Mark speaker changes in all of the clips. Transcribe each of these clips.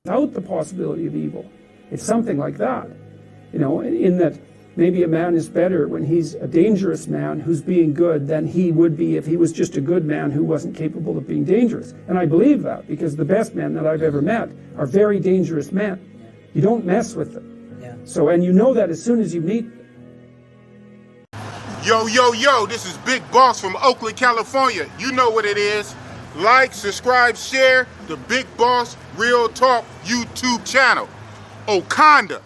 Speaker 1: without the possibility of evil. It's something like that, you know, in that maybe a man is better when he's a dangerous man who's being good than he would be if he was just a good man who wasn't capable of being dangerous. And I believe that because the best men that I've ever met are very dangerous men. You don't mess with them. Yeah. So, and you know that as soon as you meet them.
Speaker 2: Yo, yo, yo, this is Big Boss from Oakland, California. You know what it is. Like, subscribe, share the Big Boss Real Talk YouTube channel. Okanda.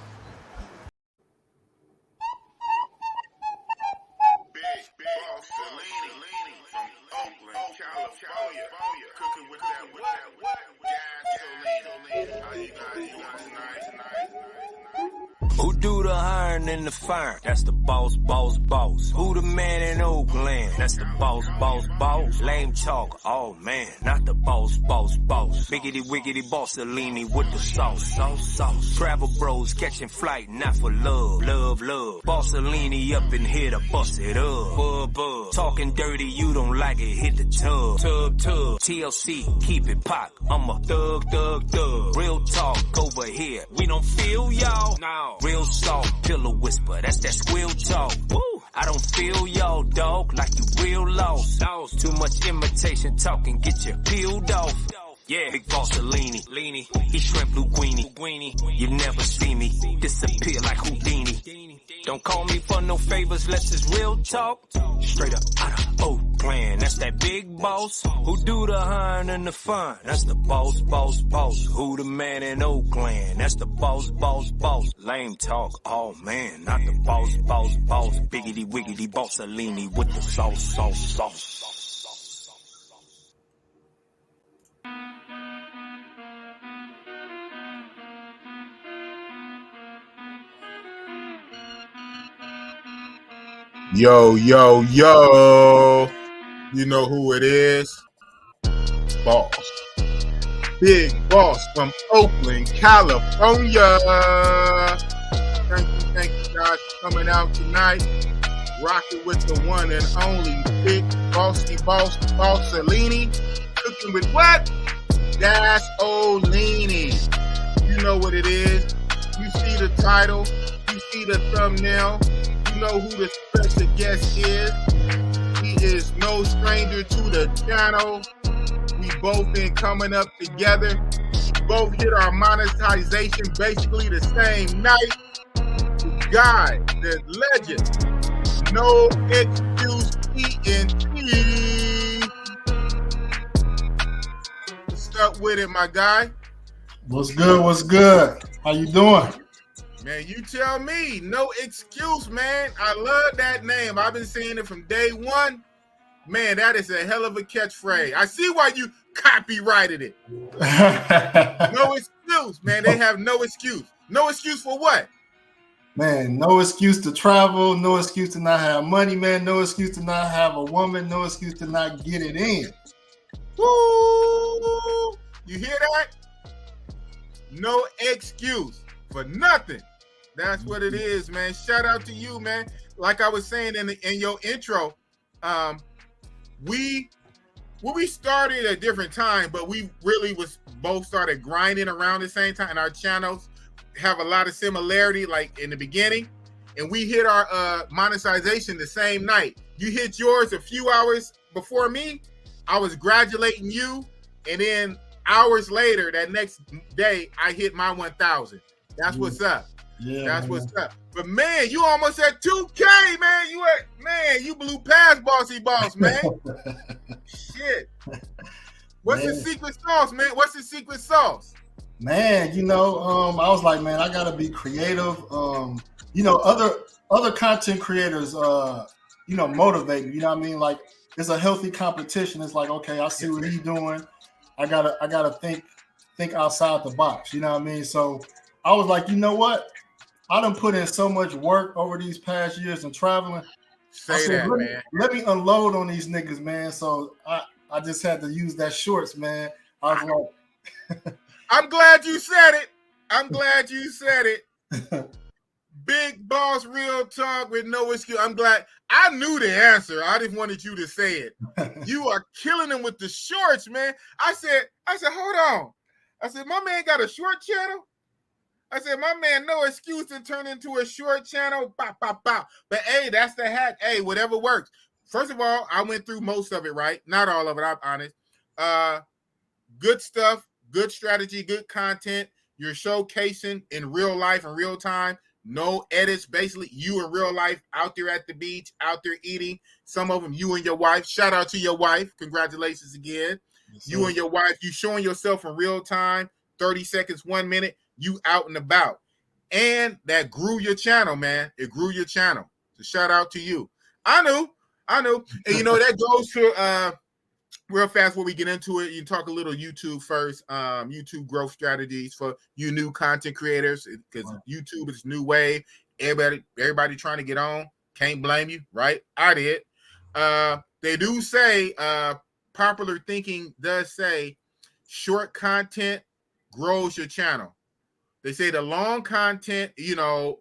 Speaker 2: Big Boss-O-Leeny from Oakland, California. Cooking with that gas-O-Leeny. How you guys tonight?
Speaker 3: Who do the hiring and the firing? That's the boss. Who the man in Oakland? That's the boss. Lame talk, oh man, not the boss. Biggitty Bossy-Leeny with the sauce. Travel bros catching flight, not for love. Bossy-Leeny up in here to bust it up. Talking dirty, you don't like it, hit the tub. TLC, keep it pop. I'm a thug. Real talk over here, we don't feel y'all. No. Real soft, pillow whisper, that's that squeal talk. Woo! I don't feel y'all, dog, like you real lost. Too much imitation talking, get you peeled off. Yeah, Big Boss-O-Leeny, he shrimp linguine. You never see me disappear like Houdini. Don't call me for no favors, unless it's real talk. Straight up out of Oakland, that's that big boss. Who do the hiring and the fun? That's the boss. Who the man in Oakland? That's the boss. Lame talk, oh man, not the boss. Biggitty Bossy-Leeny with the sauce.
Speaker 2: Yo. You know who it is? Boss. Big Boss from Oakland, California. Thank you guys for coming out tonight. Rocking with the one and only Big Bossy-Boss-Leeny. Cooking with what? Gas-O-Leeny. You know what it is. You see the title. You see the thumbnail. You know who the special guest is. He is no stranger to the channel. We both been coming up together. Both hit our monetization basically the same night. The guy, the legend, No Excuse ENT. What's up with it, my guy?
Speaker 4: What's good? How you doing?
Speaker 2: Man, you tell me. No excuse, man. I love that name. I've been saying it from day one. Man, that is a hell of a catchphrase. I see why you copyrighted it. No excuse, man. They have no excuse. No excuse for what?
Speaker 4: Man, no excuse to travel. No excuse to not have money, man. No excuse to not have a woman. No excuse to not get it in.
Speaker 2: Woo! You hear that? No excuse for nothing. That's what it is, man. Shout out to you, man. Like I was saying in your intro, we started at a different time, but we really was both started grinding around the same time, and our channels have a lot of similarity, like in the beginning, and we hit our monetization the same night. You hit yours a few hours before me. I was congratulating you, and then hours later, that next day, I hit my 1,000. That's what's up.
Speaker 4: Yeah,
Speaker 2: that's what's up. But man, you almost at 2K, man. You blew past Bossy Boss, man. Shit. What's the secret sauce, man? What's the secret sauce?
Speaker 4: Man, I was like, man, I gotta be creative. Other content creators, motivate me. You know what I mean? Like, it's a healthy competition. It's like, okay, I see what he's doing. I gotta think outside the box. You know what I mean? So I was like, you know what? I done put in so much work over these past years and traveling.
Speaker 2: Man.
Speaker 4: Let me unload on these niggas, man. So I just had to use that shorts, man. I was like,
Speaker 2: I'm glad you said it. Big Boss Real Talk with no excuse. I'm glad. I knew the answer. I just wanted you to say it. You are killing them with the shorts, man. I said, hold on. I said, my man got a short channel. I said, my man, no excuse to turn into a short channel. Bop, bop, bop. But hey, that's the hack. Hey, whatever works. First of all, I went through most of it, right? Not all of it, I'm honest. Good stuff, good strategy, good content. You're showcasing in real life, in real time. No edits, basically you in real life out there at the beach, out there eating. Some of them you and your wife. Shout out to your wife. Congratulations again. Yes, you and your wife, you showing yourself in real time, 30 seconds, 1 minute, you out and about. And that grew your channel, man. It grew your channel. So shout out to you. I knew. And you know, that goes to real fast before we get into it. You talk a little YouTube first. YouTube growth strategies for you new content creators, because YouTube is new wave. Everybody trying to get on. Can't blame you, right? I did. They do say popular thinking does say short content grows your channel. They say the long content, you know,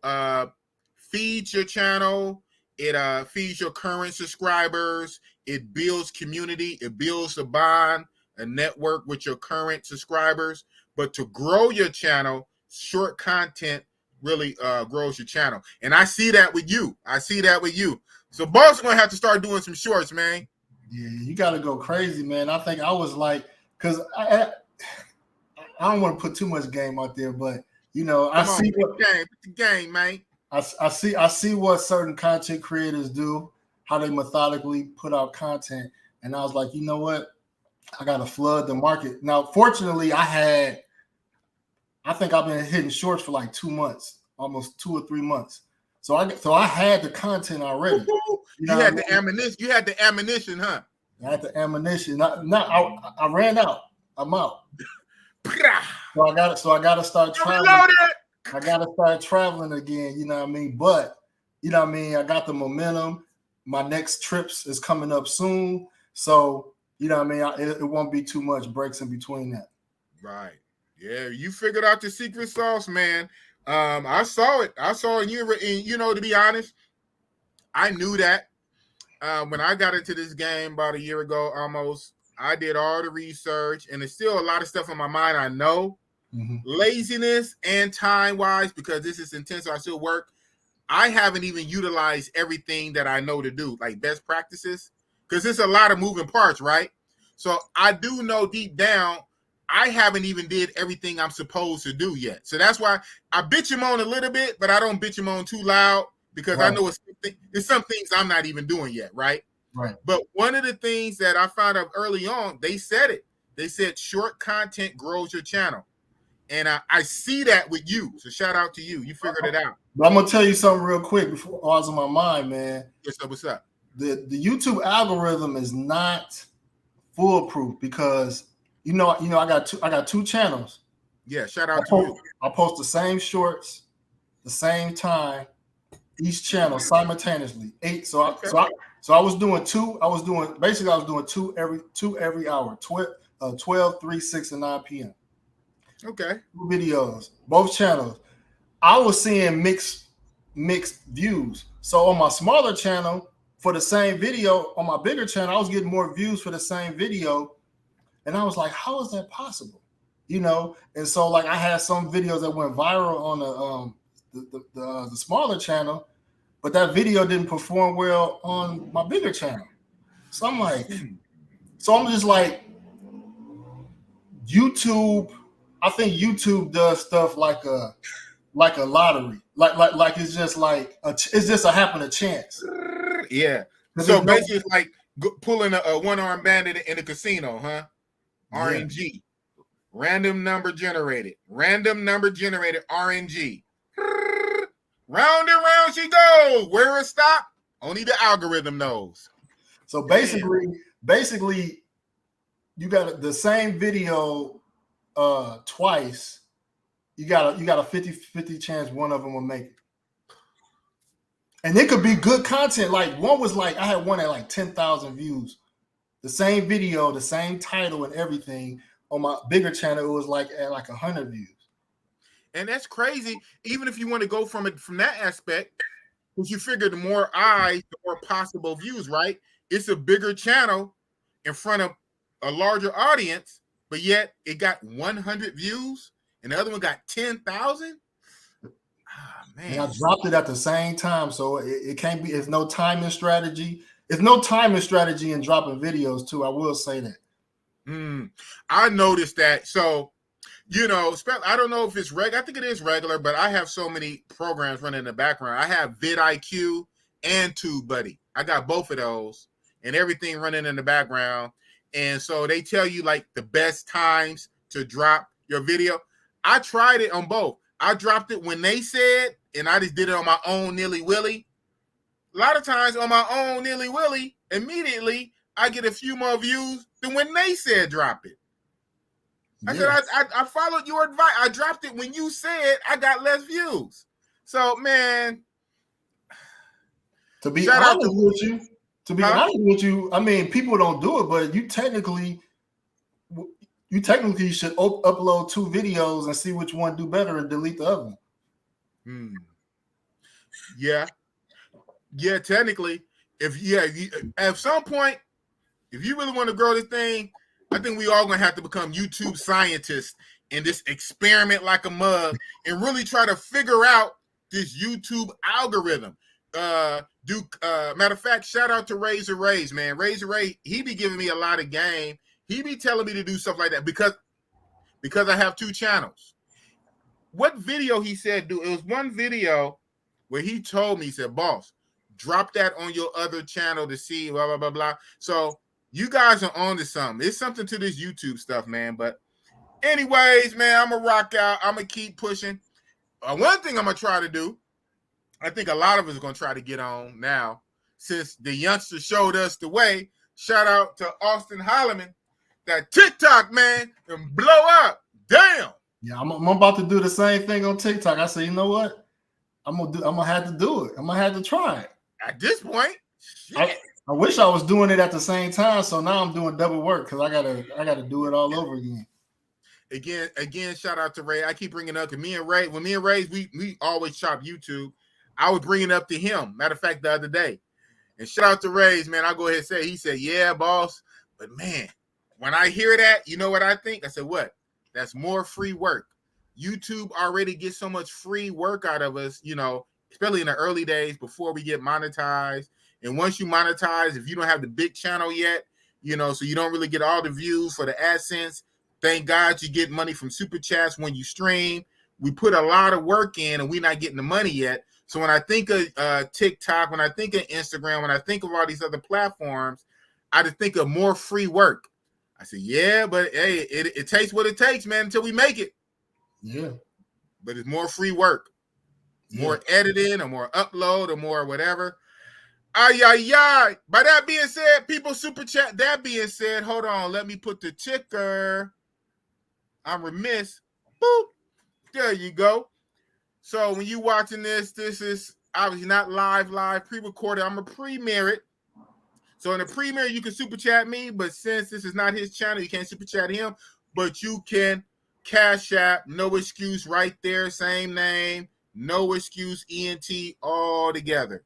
Speaker 2: feeds your channel. It feeds your current subscribers. It builds community. It builds a bond, a network with your current subscribers. But to grow your channel, short content really grows your channel. And I see that with you. So Boss going to have to start doing some shorts, man.
Speaker 4: Yeah, you got to go crazy, man. I think I was like, because I don't want to put too much game out there, but, you know, I see what
Speaker 2: the game, man.
Speaker 4: I see what certain content creators do, how they methodically put out content, and I was like, you know what, I gotta flood the market. Now, fortunately, I think I've been hitting shorts for like 2 months, almost 2 or 3 months. So I had the content already.
Speaker 2: You had the ammunition. You had the ammunition, huh?
Speaker 4: I had the ammunition. I ran out. I'm out. So I gotta start traveling. I gotta start traveling again, you know what I mean? But you know what I mean, I got the momentum. My next trips is coming up soon. So, you know what I mean, it won't be too much breaks in between that.
Speaker 2: Right. Yeah, you figured out the secret sauce, man. I saw it. And you know, to be honest, I knew that when I got into this game about a year ago almost. I did all the research, and there's still a lot of stuff in my mind I know. Mm-hmm. Laziness and time-wise, because this is intense, so I still work. I haven't even utilized everything that I know to do, like best practices, because there's a lot of moving parts, right? So I do know deep down, I haven't even did everything I'm supposed to do yet. So that's why I bitch him on a little bit, but I don't bitch him on too loud, because I know it's some things I'm not even doing yet, right?
Speaker 4: Right.
Speaker 2: But one of the things that I found out early on, they said it. They said short content grows your channel. And I see that with you. So shout out to you. You figured it out.
Speaker 4: But I'm going to tell you something real quick before I was on my mind, man.
Speaker 2: What's up?
Speaker 4: The YouTube algorithm is not foolproof, because you know I got two channels.
Speaker 2: Yeah, shout out to you.
Speaker 4: I post the same shorts, the same time, each channel simultaneously. So I was doing two. I was doing two every hour. 12, 3, 6, and 9 p.m.
Speaker 2: Okay.
Speaker 4: 2 videos, both channels. I was seeing mixed views. So on my smaller channel, for the same video, on my bigger channel, I was getting more views for the same video. And I was like, how is that possible? You know, and so like I had some videos that went viral on the smaller channel, but that video didn't perform well on my bigger channel. So I'm just like, YouTube. I think YouTube does stuff like a lottery, like it's just like it's just a happen to chance.
Speaker 2: Yeah. So basically, it's like pulling a one-armed bandit in a casino, huh? RNG, random number generated, RNG. Round and round she goes. Where it stop? Only the algorithm knows.
Speaker 4: So basically, you got the same video twice. You got a 50-50 chance one of them will make it. And it could be good content. Like one was like, I had one at like 10,000 views. The same video, the same title and everything. On my bigger channel, it was like at like 100 views.
Speaker 2: And that's crazy. Even if you want to go from that aspect, because you figure the more eyes, the more possible views, right? It's a bigger channel in front of a larger audience. but yet it got 100 views, and the other one got 10,000. Ah, man.
Speaker 4: And I dropped it at the same time, so it can't be. It's no timing strategy. It's no timing strategy in dropping videos too. I will say that.
Speaker 2: I noticed that. So, you know, I don't know if it's regular. I think it is regular, but I have so many programs running in the background. I have vidIQ and TubeBuddy. I got both of those and everything running in the background. And so they tell you like the best times to drop your video. I tried it on both. I dropped it when they said, and I just did it on my own nilly-willy. A lot of times on my own nilly-willy, immediately I get a few more views than when they said drop it. I said, I followed your advice. I dropped it when you said I got less views. So, man.
Speaker 4: To be honest with you, I mean, people don't do it, but you technically should upload 2 videos and see which one do better and delete the other one.
Speaker 2: Yeah, technically. At some point, if you really want to grow this thing, I think we all gonna have to become YouTube scientists and just experiment like a mug and really try to figure out this YouTube algorithm. Matter of fact, shout out to Razor Rays, man. Razor Ray, he be giving me a lot of game. He be telling me to do stuff like that because I have 2 channels. What video he said do? It was one video where he told me, he said, boss, drop that on your other channel to see blah, blah, blah, blah. So you guys are on to something. It's something to this YouTube stuff, man. But anyways, man, I'm going to rock out. I'm going to keep pushing. One thing I'm going to try to do, I think a lot of us are going to try to get on now since the youngster showed us the way. Shout out to Austin Holloman. That TikTok, man, and blow up. Damn.
Speaker 4: Yeah, I'm about to do the same thing on TikTok. I said, you know what? I'm gonna have to do it. I'm gonna have to try it.
Speaker 2: At this point,
Speaker 4: I wish I was doing it at the same time. So now I'm doing double work because I gotta do it all over again.
Speaker 2: Again, shout out to Ray. I keep bringing up to me and Ray. When me and Ray, we always shop YouTube. I was bringing up to him. Matter of fact, the other day. And shout out to Ray's, man. I'll go ahead and say, he said, yeah, boss. But man, when I hear that, you know what I think? I said, what? That's more free work. YouTube already gets so much free work out of us, you know, especially in the early days before we get monetized. And once you monetize, if you don't have the big channel yet, you know, so you don't really get all the views for the AdSense, thank God you get money from Super Chats when you stream. We put a lot of work in and we're not getting the money yet. So when I think of TikTok, when I think of Instagram, when I think of all these other platforms, I just think of more free work. I said, yeah, but hey, it takes what it takes, man, until we make it.
Speaker 4: Yeah.
Speaker 2: But it's more free work. More editing or more upload or more whatever. Ay. By that being said, people super chat. That being said, hold on. Let me put the ticker. I'm remiss. Boop. There you go. So when you watching this is obviously not live, pre-recorded. I'm going to premiere it. So in the premiere, you can super chat me, but since this is not his channel, you can't super chat him, but you can Cash App, No Excuse right there, same name, No Excuse ENT all together.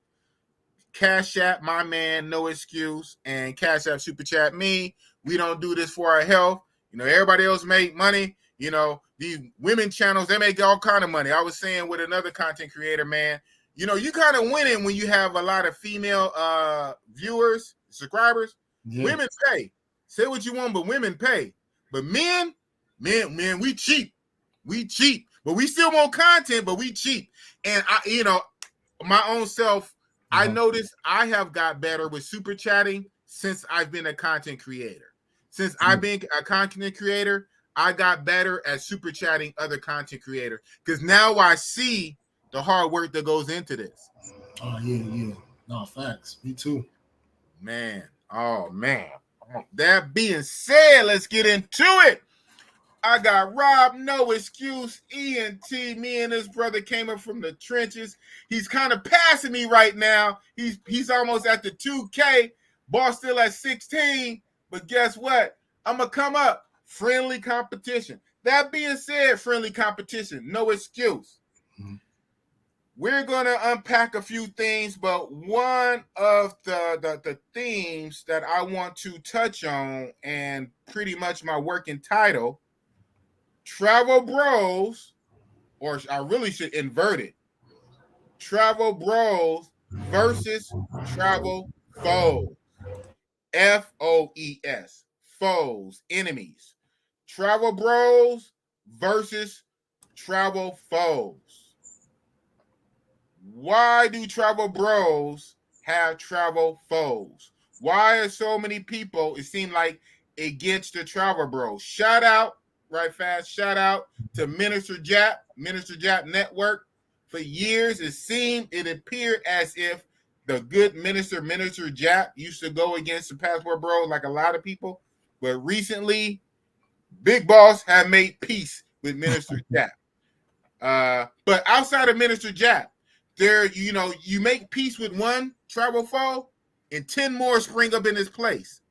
Speaker 2: Cash App, my man, No Excuse, and Cash App super chat me. We don't do this for our health. You know, everybody else make money. You know, these women channels, they make all kind of money. I was saying with another content creator, man, you know, you kind of winning when you have a lot of female viewers, subscribers. Yeah. Women pay. Say what you want, but women pay. But men, we cheap. We cheap. But we still want content, but we cheap. And I, you know, my own self, I noticed I have got better with super chatting since I've been a content creator. Since I've been a content creator, I got better at super chatting other content creators because now I see the hard work that goes into this.
Speaker 4: Oh, yeah. No, facts. Me too.
Speaker 2: Man. Oh, man. That being said, let's get into it. I got Rob, No Excuse ENT. Me and his brother came up from the trenches. He's kind of passing me right now. He's almost at the 2K. Boss still at 16. But guess what? I'm going to come up. Friendly competition. That being said, friendly competition. No excuse. Mm-hmm. we're gonna unpack a few things, but one of the themes that I want to touch on, and pretty much my working title, Travel Bros, or I really should invert it. Travel Bros versus Travel Foes. FOES. Foes, enemies. Travel Bros versus Travel Foes. Why do Travel Bros have Travel Foes? Why are so many people, it seemed like, against the Travel Bros? Shout out, right fast, shout out to Minister Jap Network. For years, it appeared as if the good Minister Jap used to go against the Passport Bros like a lot of people. But recently, Big Boss have made peace with Minister Jap. But outside of Minister Jap, you make peace with one travel foe and 10 more spring up in his place.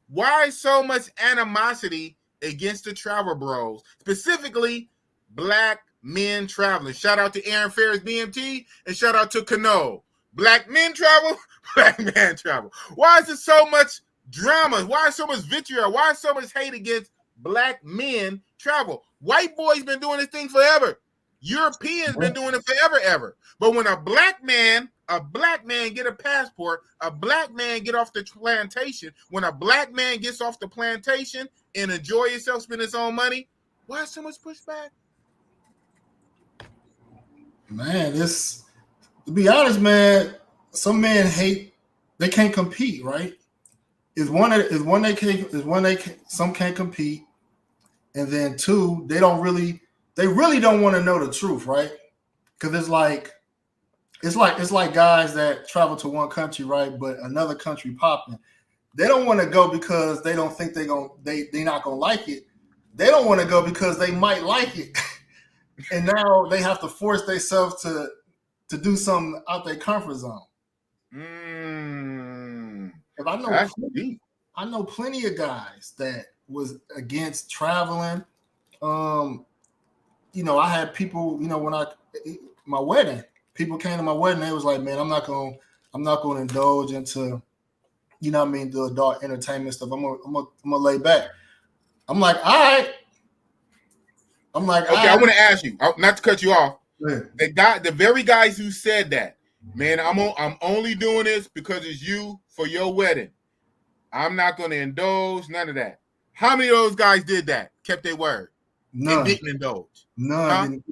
Speaker 2: Why so much animosity against the Travel Bros, specifically black men traveling? Shout out to Aaron Ferris BMT and shout out to Kano. Black men travel, black man travel. Why is there so much drama? Why so much vitriol? Why so much hate against black men travel? White boys been doing this thing forever. Europeans been doing it forever, ever. But when a black man get a passport, a black man get off the plantation, when a black man gets off the plantation and enjoy himself, spend his own money, why so much pushback?
Speaker 4: Man, to be honest, man, some men they can't compete, right? Some can't compete, and then two, they really don't want to know the truth, right? Because it's like guys that travel to one country, right, but another country popping. They don't want to go because they don't think they're not gonna like it. They don't want to go because they might like it, and now they have to force themselves to do something out their comfort zone. I know plenty of guys that was against traveling. I had people, when my wedding, people came to my wedding. They was like, man, I'm not going to indulge into, the adult entertainment stuff. I'm gonna lay back. I'm like, all right.
Speaker 2: Okay, I want to ask you, not to cut you off. The very guys who said that, man, I'm only doing this because it's you for your wedding. I'm not going to indulge, none of that. How many of those guys did that? Kept their word?
Speaker 4: None.
Speaker 2: And didn't indulge?
Speaker 4: None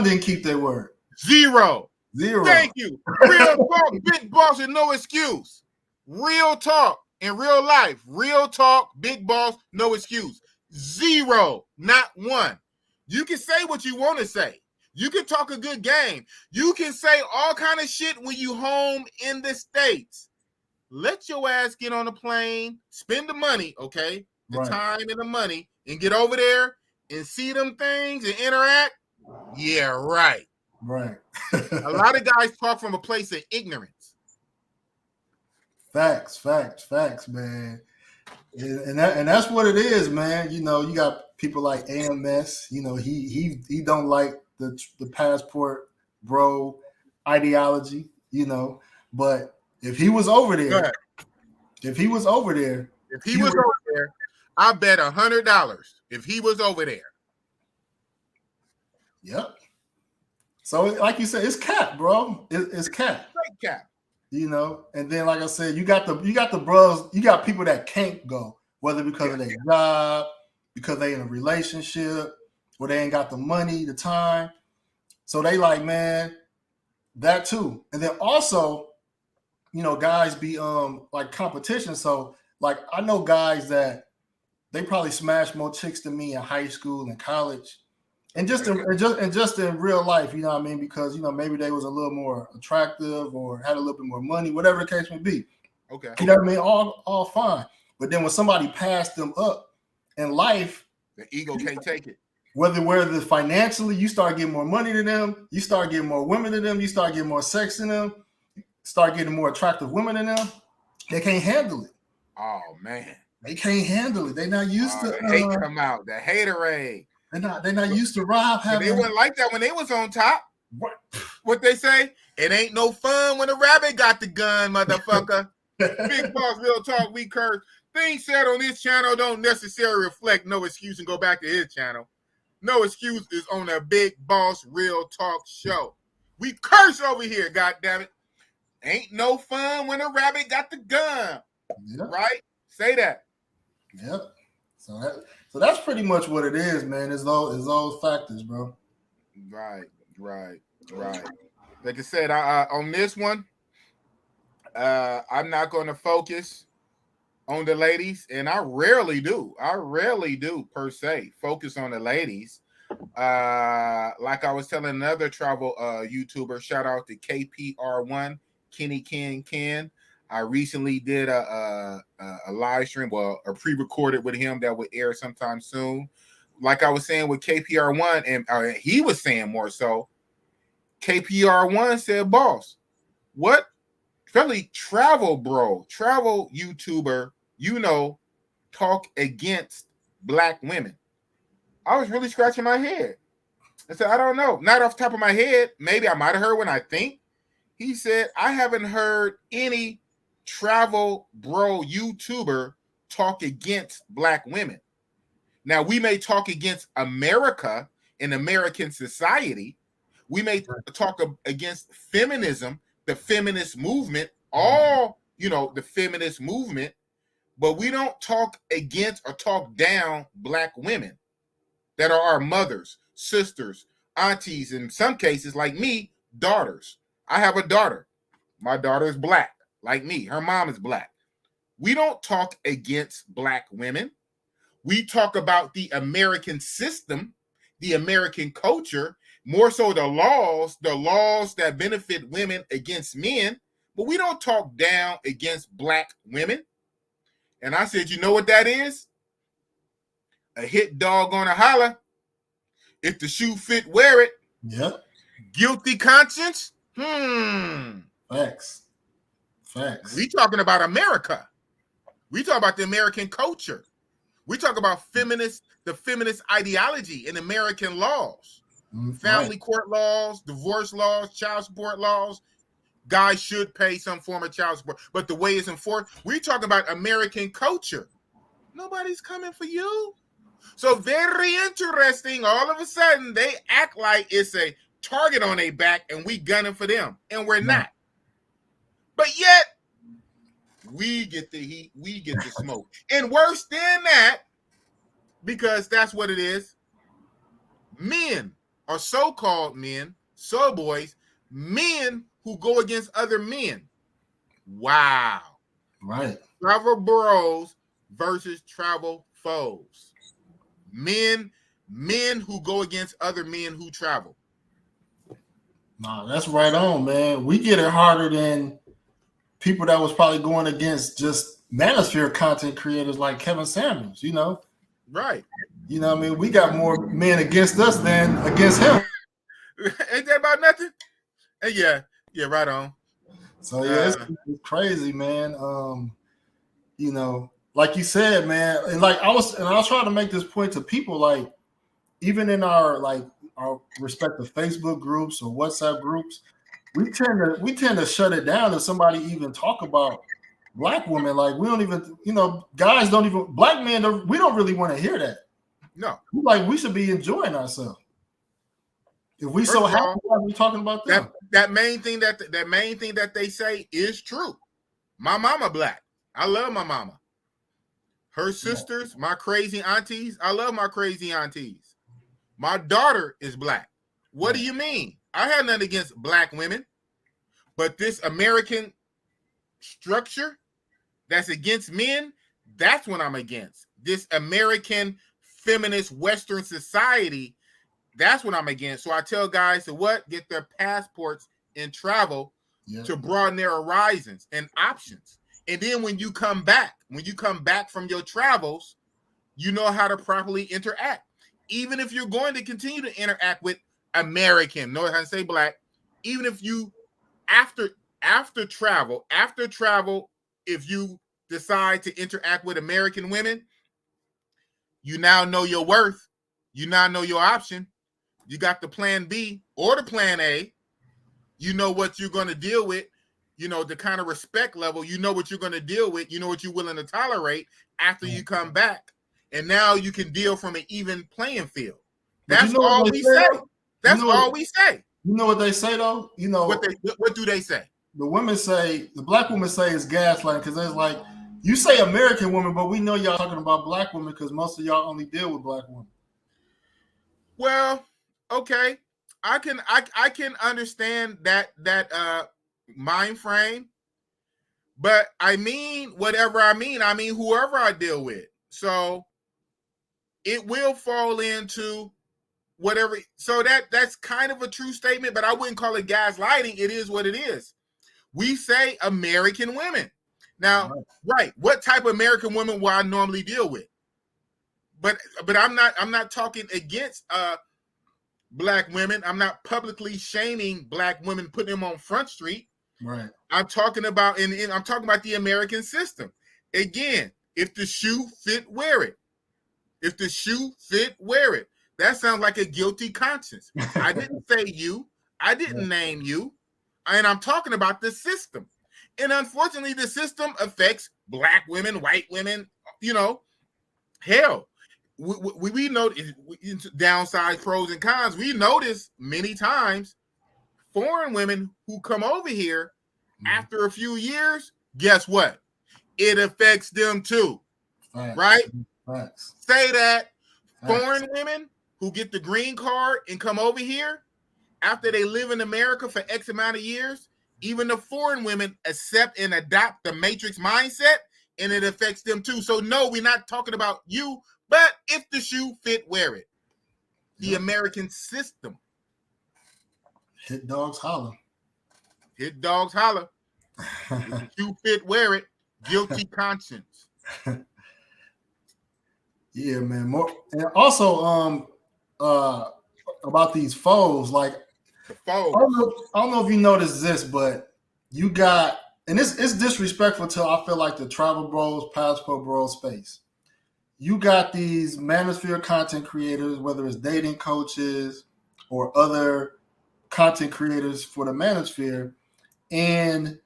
Speaker 4: didn't keep their word.
Speaker 2: Zero. Thank you. Real talk, big boss, and no excuse. Real talk in real life. Real talk, big boss, no excuse. Zero, not one. You can say what you want to say. You can talk a good game. You can say all kind of shit when you home in the States. Let your ass get on the plane, spend the money, okay? The time and the money, and get over there and see them things and interact. Yeah, right.
Speaker 4: Right.
Speaker 2: A lot of guys talk from a place of ignorance.
Speaker 4: Facts, man. And that's what it is, man. You got people like AMS. He don't like the passport bro ideology. But if he was over there, I bet $100 if he was over there. Yep. So like you said, it's cap, bro. It's cap.
Speaker 2: Straight cap.
Speaker 4: And then like I said, you got the bros, you got people that can't go, whether because of their job, because they in a relationship, or they ain't got the money, the time. So they like, man, that too. And then also, guys be like competition. So like I know guys that they probably smashed more chicks than me in high school and college. And just in real life, you know what I mean? Because, maybe they was a little more attractive or had a little bit more money, whatever the case may be.
Speaker 2: Okay.
Speaker 4: You know what I mean? All fine. But then when somebody passed them up in life,
Speaker 2: the ego can't take it.
Speaker 4: Whether financially, you start getting more money than them, you start getting more women than them, you start getting more sex than them, start getting more attractive women than them, they can't handle it.
Speaker 2: Oh, man.
Speaker 4: They can't handle it. They're not used to
Speaker 2: the hate come out, the haterade.
Speaker 4: They're not used to Rob having.
Speaker 2: They weren't like that when they was on top. What they say? It ain't no fun when a rabbit got the gun, motherfucker. Big Boss Real Talk, we curse. Things said on this channel don't necessarily reflect No Excuse, and go back to his channel. No Excuse is on a Big Boss Real Talk show. We curse over here, goddammit. Ain't no fun when a rabbit got the gun. Yep. Right? Say that.
Speaker 4: Yep. So that's pretty much what it is, man. Is those factors, bro.
Speaker 2: Right. Like I said, on this one, I'm not going to focus on the ladies, and I rarely do per se focus on the ladies. Like I was telling another travel YouTuber, shout out to KPR1, Kenny Ken. I recently did a live stream, well, a pre-recorded with him that would air sometime soon. Like I was saying with KPR1, and he was saying more so, KPR1 said, boss, what really travel YouTuber, talk against black women? I was really scratching my head. I said, I don't know. Not off the top of my head. Maybe I might have heard when I think. He said, I haven't heard any travel bro YouTuber talk against black women. Now, we may talk against America and American society. We may talk against feminism, the feminist movement, the feminist movement, but we don't talk against or talk down black women that are our mothers, sisters, aunties, in some cases, like me, daughters. I have a daughter. My daughter is black, like me. Her mom is black. We don't talk against black women. We talk about the American system, the American culture, more so the laws that benefit women against men, but we don't talk down against black women. And I said, you know what that is? A hit dog on a holler. If the shoe fit, wear it.
Speaker 4: Yep.
Speaker 2: Guilty conscience?
Speaker 4: Facts.
Speaker 2: We talking about America. We talk about the American culture. We talk about the feminist ideology in American laws. Family court laws, divorce laws, child support laws. Guys should pay some form of child support, but the way it's enforced, we're talking about American culture. Nobody's coming for you. So very interesting. All of a sudden, they act like it's a target on their back and we gunning for them, and we're not. But yet, we get the heat, we get the smoke. And worse than that, because that's what it is, men or so-called men, boys, men who go against other men. Wow.
Speaker 4: Right.
Speaker 2: Travel bros versus travel foes. Men who go against other men who travel.
Speaker 4: Nah, that's right on, man. We get it harder than people that was probably going against just manosphere content creators like Kevin Samuels,
Speaker 2: Right.
Speaker 4: You know what I mean? We got more men against us than against him.
Speaker 2: Ain't that about nothing? And yeah, right on.
Speaker 4: So yeah, it's crazy, man. Like you said, man, and like I was trying to make this point to people, like even in our respective Facebook groups or WhatsApp groups, we tend to shut it down if somebody even talk about black women. Like we don't even, guys don't even, black men we don't really want to hear that.
Speaker 2: No,
Speaker 4: like we should be enjoying ourselves. If we so happy, we talking about them.
Speaker 2: That main thing that they say is true. My mama black. I love my mama. Her sisters, my crazy aunties. I love my crazy aunties. My daughter is black. What do you mean? I have nothing against black women, but this American structure that's against men, that's what I'm against. This American feminist Western society, that's what I'm against. So I tell guys to get their passports and travel to broaden their horizons and options. And then when you come back from your travels, you know how to properly interact. Even if you're going to continue to interact with American, notice how I say black, even if you after travel, if you decide to interact with American women, you now know your worth. You now know your option. You got the plan B or the plan A. you know what you're going to deal with, you know, the kind of respect level, you know what you're going to deal with, you know what you're willing to tolerate after you come back. And now you can deal from an even playing field. That's all we say. That's all we say.
Speaker 4: You know what they say though? You know
Speaker 2: what do they say?
Speaker 4: The women say, the black women say it's gaslighting because it's like, you say American women, but we know y'all talking about black women because most of y'all only deal with black women.
Speaker 2: Well, okay. I can understand that mind frame, but I mean whatever I mean whoever I deal with. So it will fall into whatever. So that's kind of a true statement, but I wouldn't call it gaslighting. It is what it is. We say American women. Now, right, what type of American women will I normally deal with? But I'm not talking against black women. I'm not publicly shaming black women, putting them on Front Street.
Speaker 4: Right.
Speaker 2: I'm talking about I'm talking about the American system. Again, if the shoe fit, wear it. If the shoe fit, wear it. That sounds like a guilty conscience. I didn't say you. I didn't name you. And I'm talking about the system. And unfortunately, the system affects black women, white women, you know. Hell, we know downside, pros and cons. We notice many times foreign women who come over here after a few years, guess what? It affects them too. Right? Say that foreign women who get the green card and come over here after they live in America for X amount of years, even the foreign women accept and adopt the matrix mindset, and it affects them too. So no, we're not talking about you, but if the shoe fit, wear it. The American system.
Speaker 4: Hit dogs holler.
Speaker 2: Hit dogs holler. If the shoe fit, wear it. Guilty conscience.
Speaker 4: Yeah, man. More and also about these foes, like
Speaker 2: the foes.
Speaker 4: I don't know if you noticed this, but you got, and it's disrespectful to, I feel like, the travel bros, passport bros space. You got these manosphere content creators, whether it's dating coaches or other content creators for the manosphere, and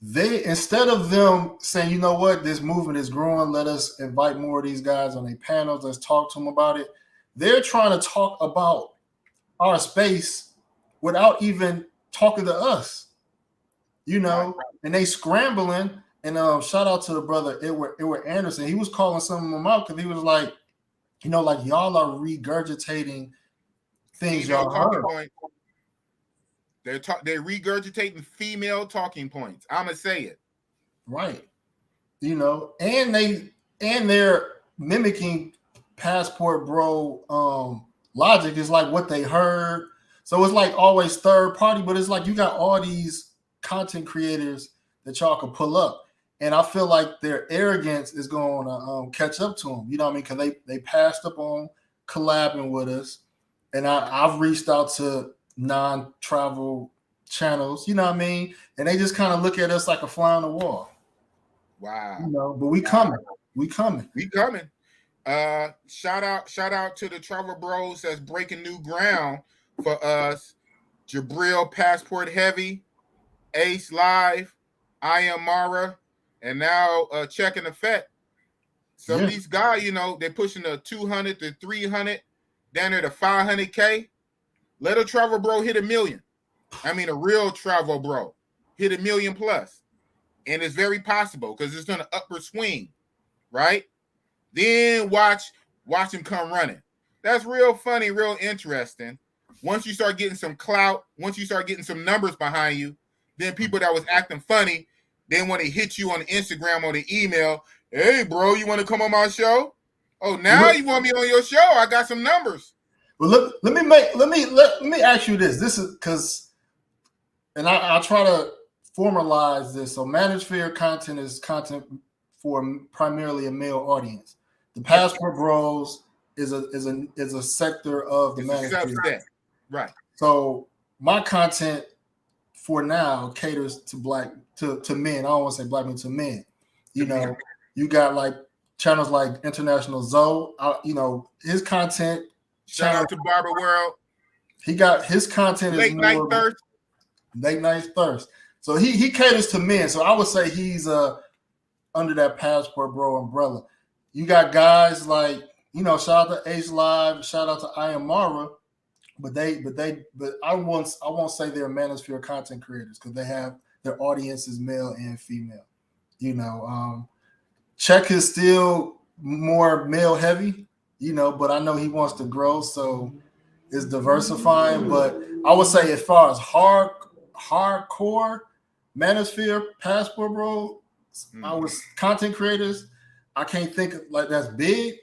Speaker 4: they, instead of them saying, you know what, this movement is growing, let us invite more of these guys on their panels, let's talk to them about it, they're trying to talk about our space without even talking to us, you know, and they scrambling. And shout out to the brother Edward Anderson. He was calling some of them out because he was like, you know, like, y'all are regurgitating things y'all heard.
Speaker 2: They're regurgitating female talking points. I'ma say it.
Speaker 4: Right. You know, and they're mimicking passport bro logic. Is like what they heard. So it's like always third party, but it's like you got all these content creators that y'all can pull up. And I feel like their arrogance is going to catch up to them. You know what I mean? Because they passed up on collabing with us. And I've reached out to non-travel channels, you know what I mean? And they just kind of look at us like a fly on the wall.
Speaker 2: Wow.
Speaker 4: You know, but we coming. We coming.
Speaker 2: We coming. Shout out to the travel bros that's breaking new ground for us. Jabril, Passport Heavy, Ace Live, I Am Mara, and now Checking Effect. Some of these guys, you know, they're pushing the 200 to 300, down there to 500K. Let a travel bro hit 1 million. I mean, a real travel bro hit 1 million plus. And it's very possible because it's going to upward swing, right? Then watch him come running. That's real funny, real interesting. Once you start getting some clout, once you start getting some numbers behind you, then people that was acting funny, they want to hit you on the Instagram or the email. Hey, bro, you want to come on my show? Oh, now you want me on your show? I got some numbers.
Speaker 4: Well, let me ask you this. This is because, and I try to formalize this. So, manosphere content is content for primarily a male audience. The Passport Bros is a sector of the manosphere.
Speaker 2: Right.
Speaker 4: So my content for now caters to men. I don't want to say black men, to men. You know, you got like channels like International Zoe. You know, his content.
Speaker 2: Shout out to Barber World.
Speaker 4: He got his content
Speaker 2: Late
Speaker 4: is
Speaker 2: Night
Speaker 4: more.
Speaker 2: Thirst.
Speaker 4: Late night thirst. So he caters to men. So I would say he's under that Passport Bro umbrella. You got guys like, shout out to Ace Live, shout out to I Am Mara, but I won't say they're manosphere content creators because they have their audience is male and female. Check is still more male heavy, but I know he wants to grow, so it's diversifying. But I would say as far as hardcore manosphere Passport Bro, I was content creators. I can't think like that's big.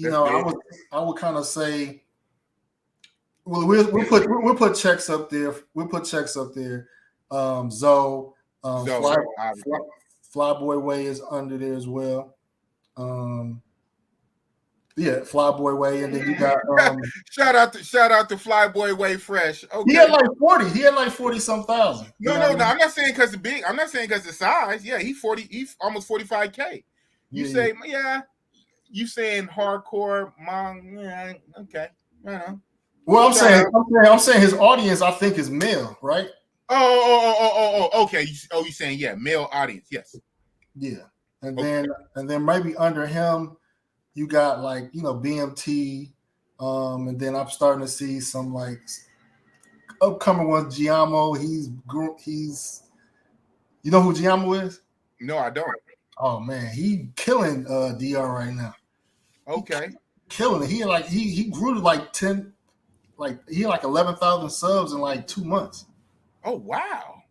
Speaker 4: I would kind of say, well, we'll put checks up there. We'll put checks up there. Zoe, Flyboy Way is under there as well. Flyboy Way, and then you got
Speaker 2: shout out to Flyboy Way Fresh. Okay.
Speaker 4: He had like 40. He had like 40-some thousand.
Speaker 2: No. I'm not saying because the big. I'm not saying because the size. Yeah, he's almost 45K. You You saying hardcore, mom? Yeah, okay. I don't know.
Speaker 4: Well, I'm saying his audience, I think, is male, right?
Speaker 2: Okay. You saying male audience? Yes.
Speaker 4: Yeah, and then maybe under him, you got like BMT, and then I'm starting to see some like upcoming ones. Giamo, he's you know who Giamo is?
Speaker 2: No, I don't.
Speaker 4: Oh man, he killing DR right now.
Speaker 2: Okay,
Speaker 4: killing it. He grew to like 10, like he had like 11,000 subs in like 2 months.
Speaker 2: Oh wow!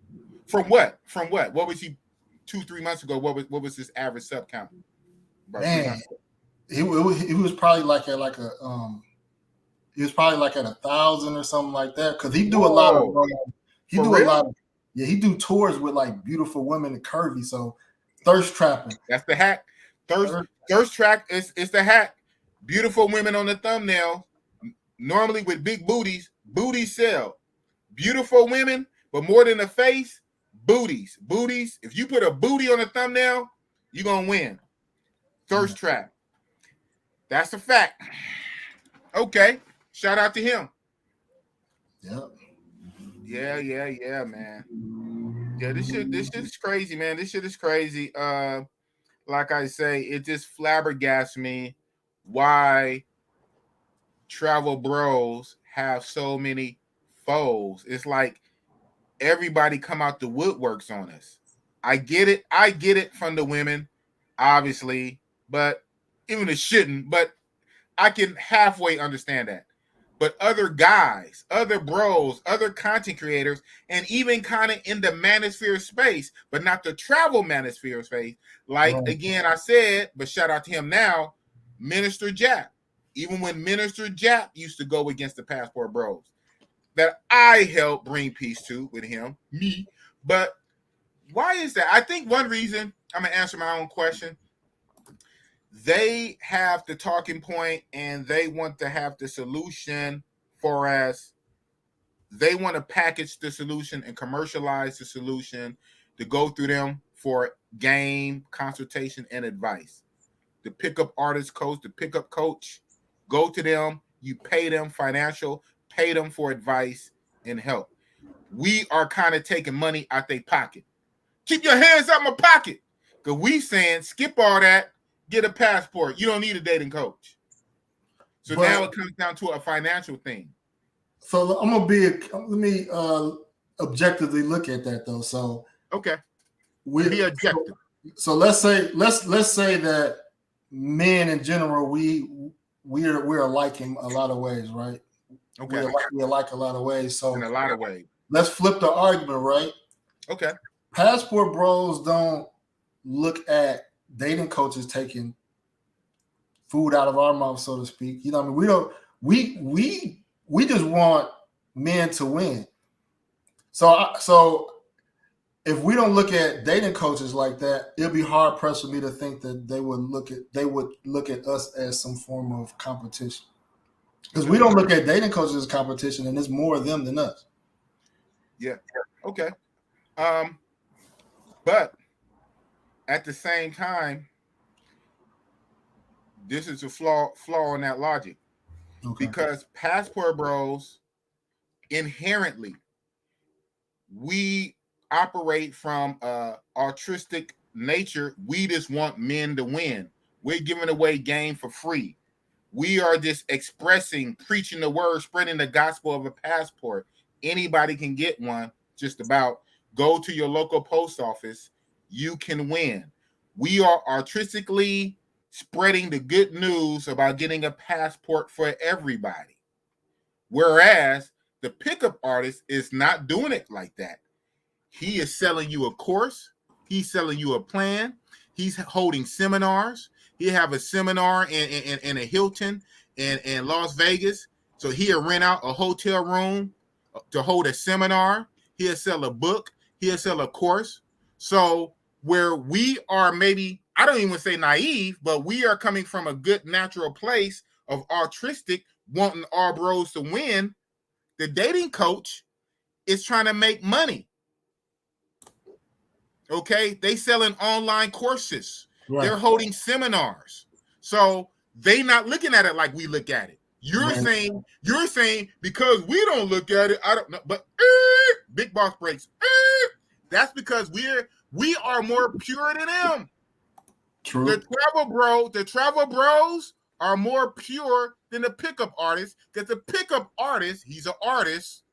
Speaker 2: From what? What was he 2-3 months ago? What was his average sub count?
Speaker 4: Man, he was probably like at like a he was probably like at 1,000 or something like that because he do a lot of he do tours with like beautiful women and curvy. So thirst trapping.
Speaker 2: That's the hack. Thirst trap is the hack. Beautiful women on the thumbnail, normally with big booties. Booties sell. Beautiful women, but more than the face, booties. Booties. If you put a booty on the thumbnail, you're gonna win. Thirst trap. That's a fact. Okay. Shout out to him.
Speaker 4: Yep.
Speaker 2: Yeah, man. Yeah, this shit is crazy, man. This shit is crazy. Like I say, it just flabbergasts me why travel bros have so many foes. It's like everybody come out the woodworks on us. I get it from the women, obviously, but even it shouldn't, but I can halfway understand that. But other guys, other bros, other content creators, and even kind of in the manosphere space, but not the travel manosphere space. Like, again, I said, but shout out to him now, Minister Jap. Even when Minister Jap used to go against the Passport Bros, that I helped bring peace to with him, me. But why is that? I think one reason, I'm going to answer my own question. They have the talking point and they want to have the solution for us. They want to package the solution and commercialize the solution to go through them for game, consultation, and advice. The pickup artist coach, the pickup coach, go to them. You pay them financial, pay them for advice and help. We are kind of taking money out their pocket. Keep your hands out my pocket. Because we saying skip all that. Get a passport. You don't need a dating coach. So now it comes down to a financial thing.
Speaker 4: So let me objectively look at that though. So
Speaker 2: okay, be objective.
Speaker 4: So let's say that men in general we're alike in a lot of ways, right?
Speaker 2: Okay,
Speaker 4: we're alike a lot of ways. So
Speaker 2: in a lot of ways,
Speaker 4: let's flip the argument, right?
Speaker 2: Okay,
Speaker 4: Passport bros don't look at dating coaches taking food out of our mouth, so to speak. You know what I mean? We just want men to win. So if we don't look at dating coaches like that, it'll be hard pressed for me to think that they would look at us as some form of competition. Because we don't look at dating coaches as competition, and it's more of them than us.
Speaker 2: Yeah. Okay. But at the same time, this is a flaw in that logic. Okay. Because Passport Bros inherently, we operate from altruistic nature. We just want men to win. We're giving away game for free. We are just expressing, preaching the word, spreading the gospel of a passport. Anybody can get one, just about. Go to your local post office. You can win. We are artistically spreading the good news about getting a passport for everybody. Whereas the pickup artist is not doing it like that. He is selling you a course. He's selling you a plan. He's holding seminars. He have a seminar in a Hilton in Las Vegas. So he'll rent out a hotel room to hold a seminar. He'll sell a book. He'll sell a course. So where we are maybe, I don't even say naive, but we are coming from a good natural place of altruistic, wanting our bros to win. The dating coach is trying to make money. Okay, they selling online courses. Right. They're holding seminars. So they not looking at it like we look at it. You're saying because we don't look at it, I don't know, but big boss breaks. That's because we are more pure than them. True. The travel bros are more pure than the pickup artist, because the pickup artist, he's an artist.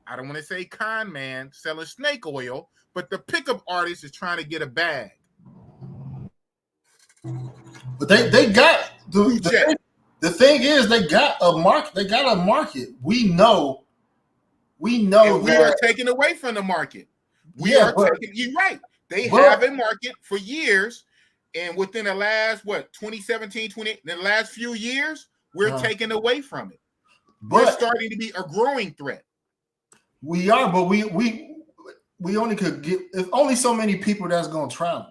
Speaker 2: I don't want to say con man selling snake oil, but the pickup artist is trying to get a bag.
Speaker 4: But they got the thing is they got a market. They got a market. We know. And
Speaker 2: we are taking away from the market. You're right. They have a market for years, and within the last 2017, the last few years, we're taking away from it. We're starting to be a growing threat.
Speaker 4: We are, but we only could get. There's only so many people that's going to travel.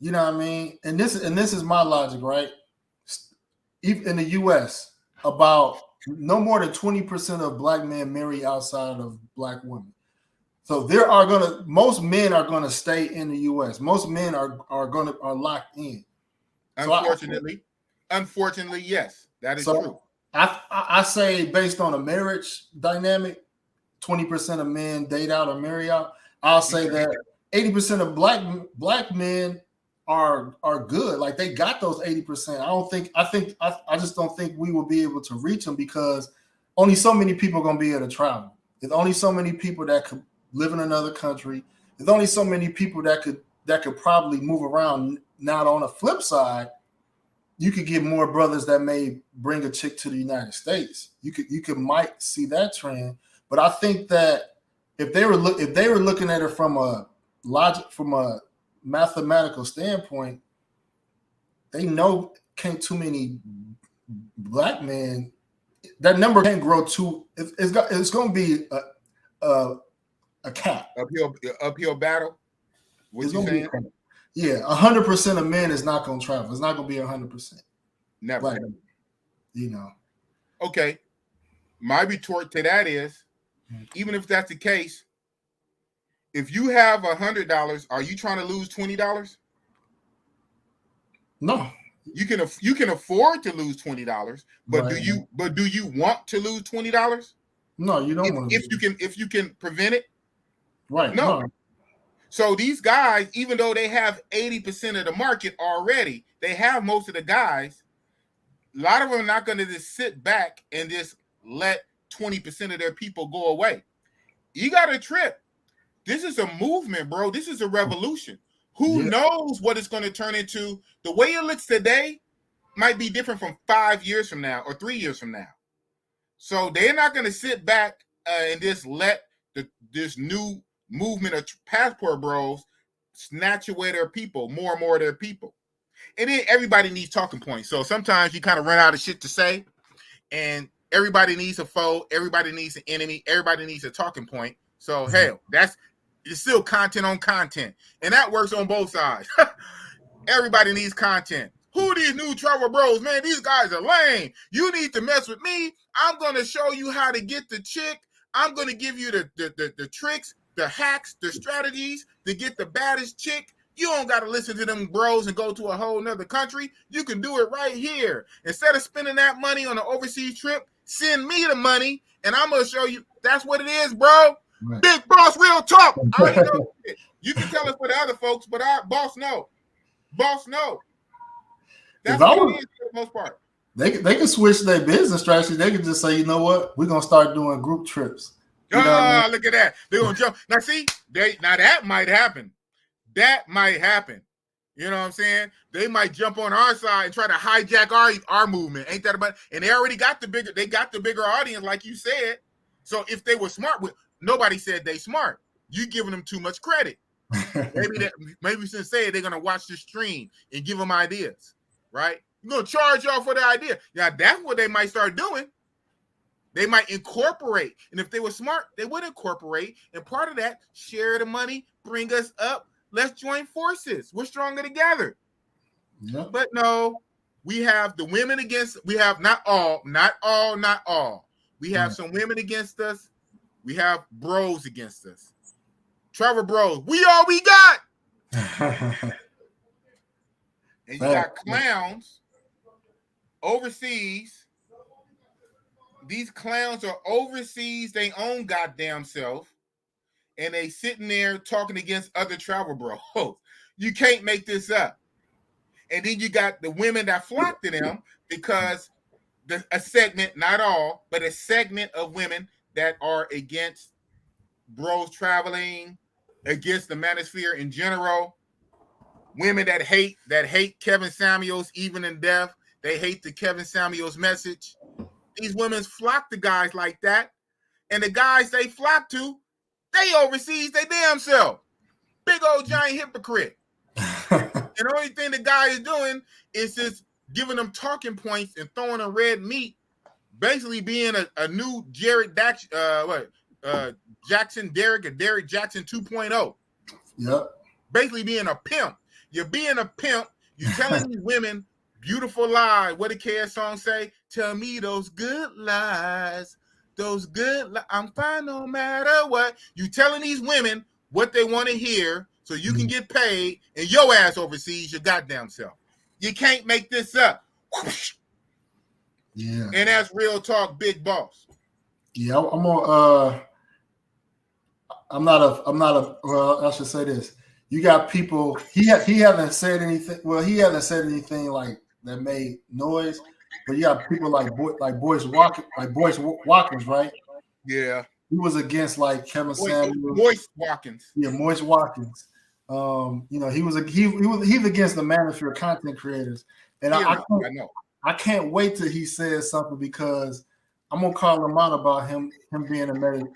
Speaker 4: You know what I mean? And this is my logic, right? Even in the U.S., about no more than 20% of black men marry outside of black women. So most men are gonna stay in the U.S. Most men are locked in.
Speaker 2: Unfortunately, yes, that is true.
Speaker 4: I say based on a marriage dynamic, 20% of men date out or marry out. I'll say that 80% of black men are good. Like they got those 80%. I just don't think we will be able to reach them because only so many people are gonna be able to travel. There's only so many people that could live in another country. There's only so many people that could probably move around. Now on the flip side, you could get more brothers that may bring a chick to the United States. You might see that trend. But I think that if they were looking at it from a mathematical standpoint, they know can't too many black men. That number can't grow too. It's going to be a cap.
Speaker 2: Uphill battle. What you saying?
Speaker 4: 100% of men is not going to travel. It's not going to be 100%.
Speaker 2: Never.
Speaker 4: Black, you know.
Speaker 2: Okay. My retort to that is, even if that's the case, if you have $100, are you trying to lose $20?
Speaker 4: No.
Speaker 2: You can afford to lose $20, but right. do you want to lose $20?
Speaker 4: No, you don't want to.
Speaker 2: If you can prevent it,
Speaker 4: right?
Speaker 2: No. So these guys, even though they have 80% of the market already, they have most of the guys. A lot of them are not going to just sit back and just let 20% of their people go away. You got to trip. This is a movement, bro. This is a revolution. Who knows what it's going to turn into? The way it looks today might be different from 5 years from now or 3 years from now. So they're not going to sit back and just let this new movement of passport bros snatch away their people, more and more of their people. And then everybody needs talking points. So sometimes you kind of run out of shit to say, and everybody needs a foe, everybody needs an enemy, everybody needs a talking point. So hell, it's still content on content, and that works on both sides. Everybody needs content. Who are these new travel bros? Man, these guys are lame. You need to mess with me. I'm going to show you how to get the chick. I'm going to give you the tricks, the hacks, the strategies to get the baddest chick. You don't got to listen to them bros and go to a whole nother country. You can do it right here. Instead of spending that money on an overseas trip, send me the money, and I'm going to show you. That's what it is, bro.
Speaker 4: Right.
Speaker 2: Big Boss, real talk. I already know it. You can tell us for the other folks, but our boss know. Boss know. That's what it is for the most part.
Speaker 4: They can switch their business strategy. They can just say, you know what, we're gonna start doing group trips. You know what I mean?
Speaker 2: Look at that. They're gonna jump. Now see, now that might happen. That might happen. You know what I'm saying? They might jump on our side and try to hijack our movement. Ain't that about? And they already got the bigger audience, like you said. So if they were smart, nobody said they smart. You giving them too much credit. Maybe since they're gonna watch the stream and give them ideas, right? You're gonna charge y'all for the idea. Yeah, that's what they might start doing. They might incorporate, and if they were smart, they would incorporate. And part of that, share the money, bring us up. Let's join forces. We're stronger together.
Speaker 4: Yep.
Speaker 2: But no, we have the women against. We have not all. We have some women against us. We have bros against us. Trevor bros, we all we got. And you got clowns overseas. These clowns are overseas, they own goddamn self, and they sitting there talking against other travel bros. You can't make this up. And then you got the women that flock to them because a segment, not all, but a segment of women that are against bros traveling, against the manosphere in general. Women that hate Kevin Samuels even in death. They hate the Kevin Samuels message. These women flock to guys like that. And the guys they flock to, they overseas they damn self. Big old giant hypocrite. And the only thing the guy is doing is just giving them talking points and throwing a red meat, basically being a new Derek Jackson 2.0.
Speaker 4: Yep.
Speaker 2: Basically being a pimp. You're being a pimp. You're telling these women beautiful lies. What did KS song say? Tell me those good lies. Those good I'm fine no matter what. You telling these women what they want to hear so you can get paid and your ass overseas your goddamn self. You can't make this up.
Speaker 4: Yeah.
Speaker 2: And that's real talk, big boss.
Speaker 4: Yeah, well, I should say this. You got people, he hasn't said anything. Well, he hasn't said anything like that made noise, but you got people like Boyce Watkins, right?
Speaker 2: Yeah.
Speaker 4: He was against like Kevin Samuels.
Speaker 2: Boyce Watkins.
Speaker 4: Yeah, Boyce Watkins. He's against the manosphere content creators. And I can't wait till he says something because I'm gonna call him out about him being a Medellin,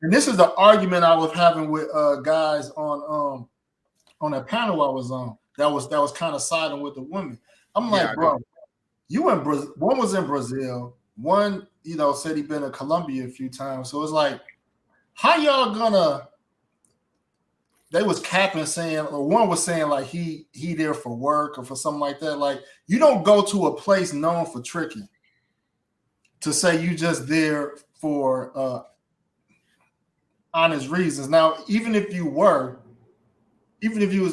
Speaker 4: and this is the argument I was having with guys on that panel I was on that was kind of siding with the women. I'm like, bro, you in Brazil? One was in Brazil. One, said he'd been to Colombia a few times. So it's like, how y'all gonna? They was capping saying, or one was saying like he there for work or for something like that. Like you don't go to a place known for tricking to say you just there for honest reasons. Now, even if you was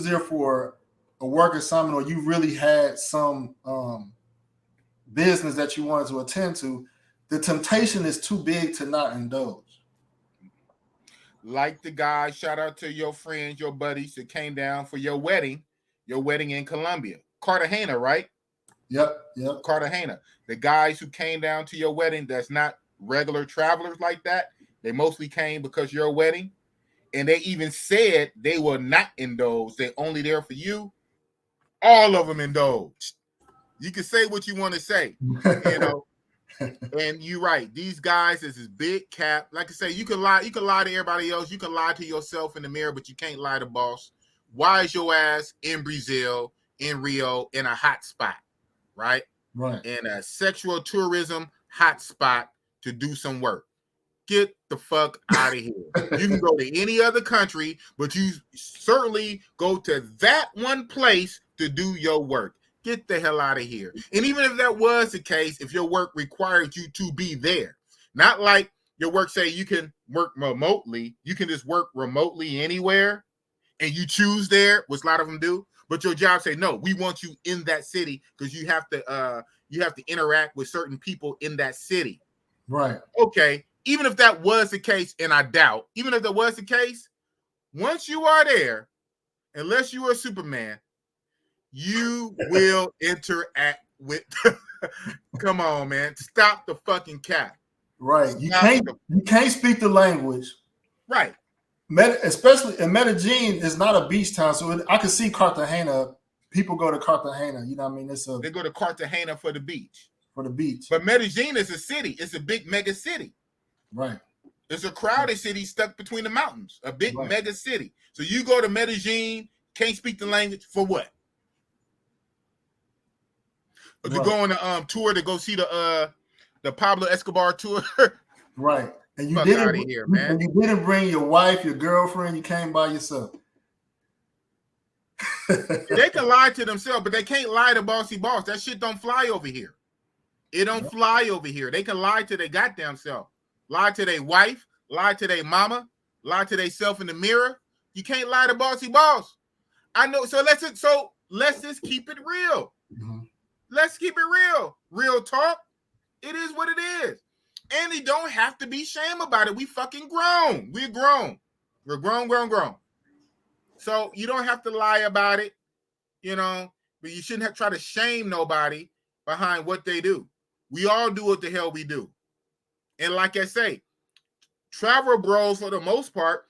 Speaker 4: there for a work assignment or you really had some business that you wanted to attend to, the temptation is too big to not indulge.
Speaker 2: Like the guy, shout out to your friends, your buddies that came down for your wedding in Colombia. Cartagena, right?
Speaker 4: Yep.
Speaker 2: Cartagena. The guys who came down to your wedding that's not regular travelers like that, they mostly came because your wedding. And they even said they will not indulge. They're only there for you. All of them indulged. You can say what you want to say, And you're right. These guys is this big cap. Like I say, you can lie to everybody else. You can lie to yourself in the mirror, but you can't lie to boss. Why is your ass in Brazil, in Rio, in a hot spot, right?
Speaker 4: Right.
Speaker 2: In a sexual tourism hot spot to do some work. Get the fuck out of here. You can go to any other country, but you certainly go to that one place to do your work. Get the hell out of here. And even if that was the case, if your work required you to be there, not like your work say you can work remotely, you can just work remotely anywhere and you choose there, which a lot of them do, but your job say, no, we want you in that city because you have to interact with certain people in that city.
Speaker 4: Right.
Speaker 2: Okay, even if that was the case, and I doubt, even if that was the case, once you are there, unless you are Superman, you will interact with. Come on, man. Stop the fucking cap.
Speaker 4: Right. You can't speak the language.
Speaker 2: Right.
Speaker 4: Especially in Medellin, it's not a beach town, so I can see Cartagena. People go to Cartagena. You know what I mean?
Speaker 2: They go to Cartagena for the beach.
Speaker 4: For the beach.
Speaker 2: But Medellin is a city. It's a big mega city.
Speaker 4: Right.
Speaker 2: It's a crowded city stuck between the mountains. A big mega city. So you go to Medellin, can't speak the language for what? To go on a tour to go see the Pablo Escobar tour.
Speaker 4: Right. And you
Speaker 2: Fuck
Speaker 4: didn't
Speaker 2: out of here, man.
Speaker 4: And you didn't bring your wife, your girlfriend, you came by yourself.
Speaker 2: They can lie to themselves, but they can't lie to Bossy Boss. That shit don't fly over here. It don't fly over here. They can lie to their goddamn self. Lie to their wife, lie to their mama, lie to their self in the mirror. You can't lie to Bossy Boss. I know. So let's just keep it real.
Speaker 4: Mm-hmm.
Speaker 2: Let's keep it real. Real talk. It is what it is. And they don't have to be shame about it. We fucking grown. We're grown. We're grown. So you don't have to lie about it, you know, but you shouldn't have try to shame nobody behind what they do. We all do what the hell we do. And like I say, travel bros for the most part,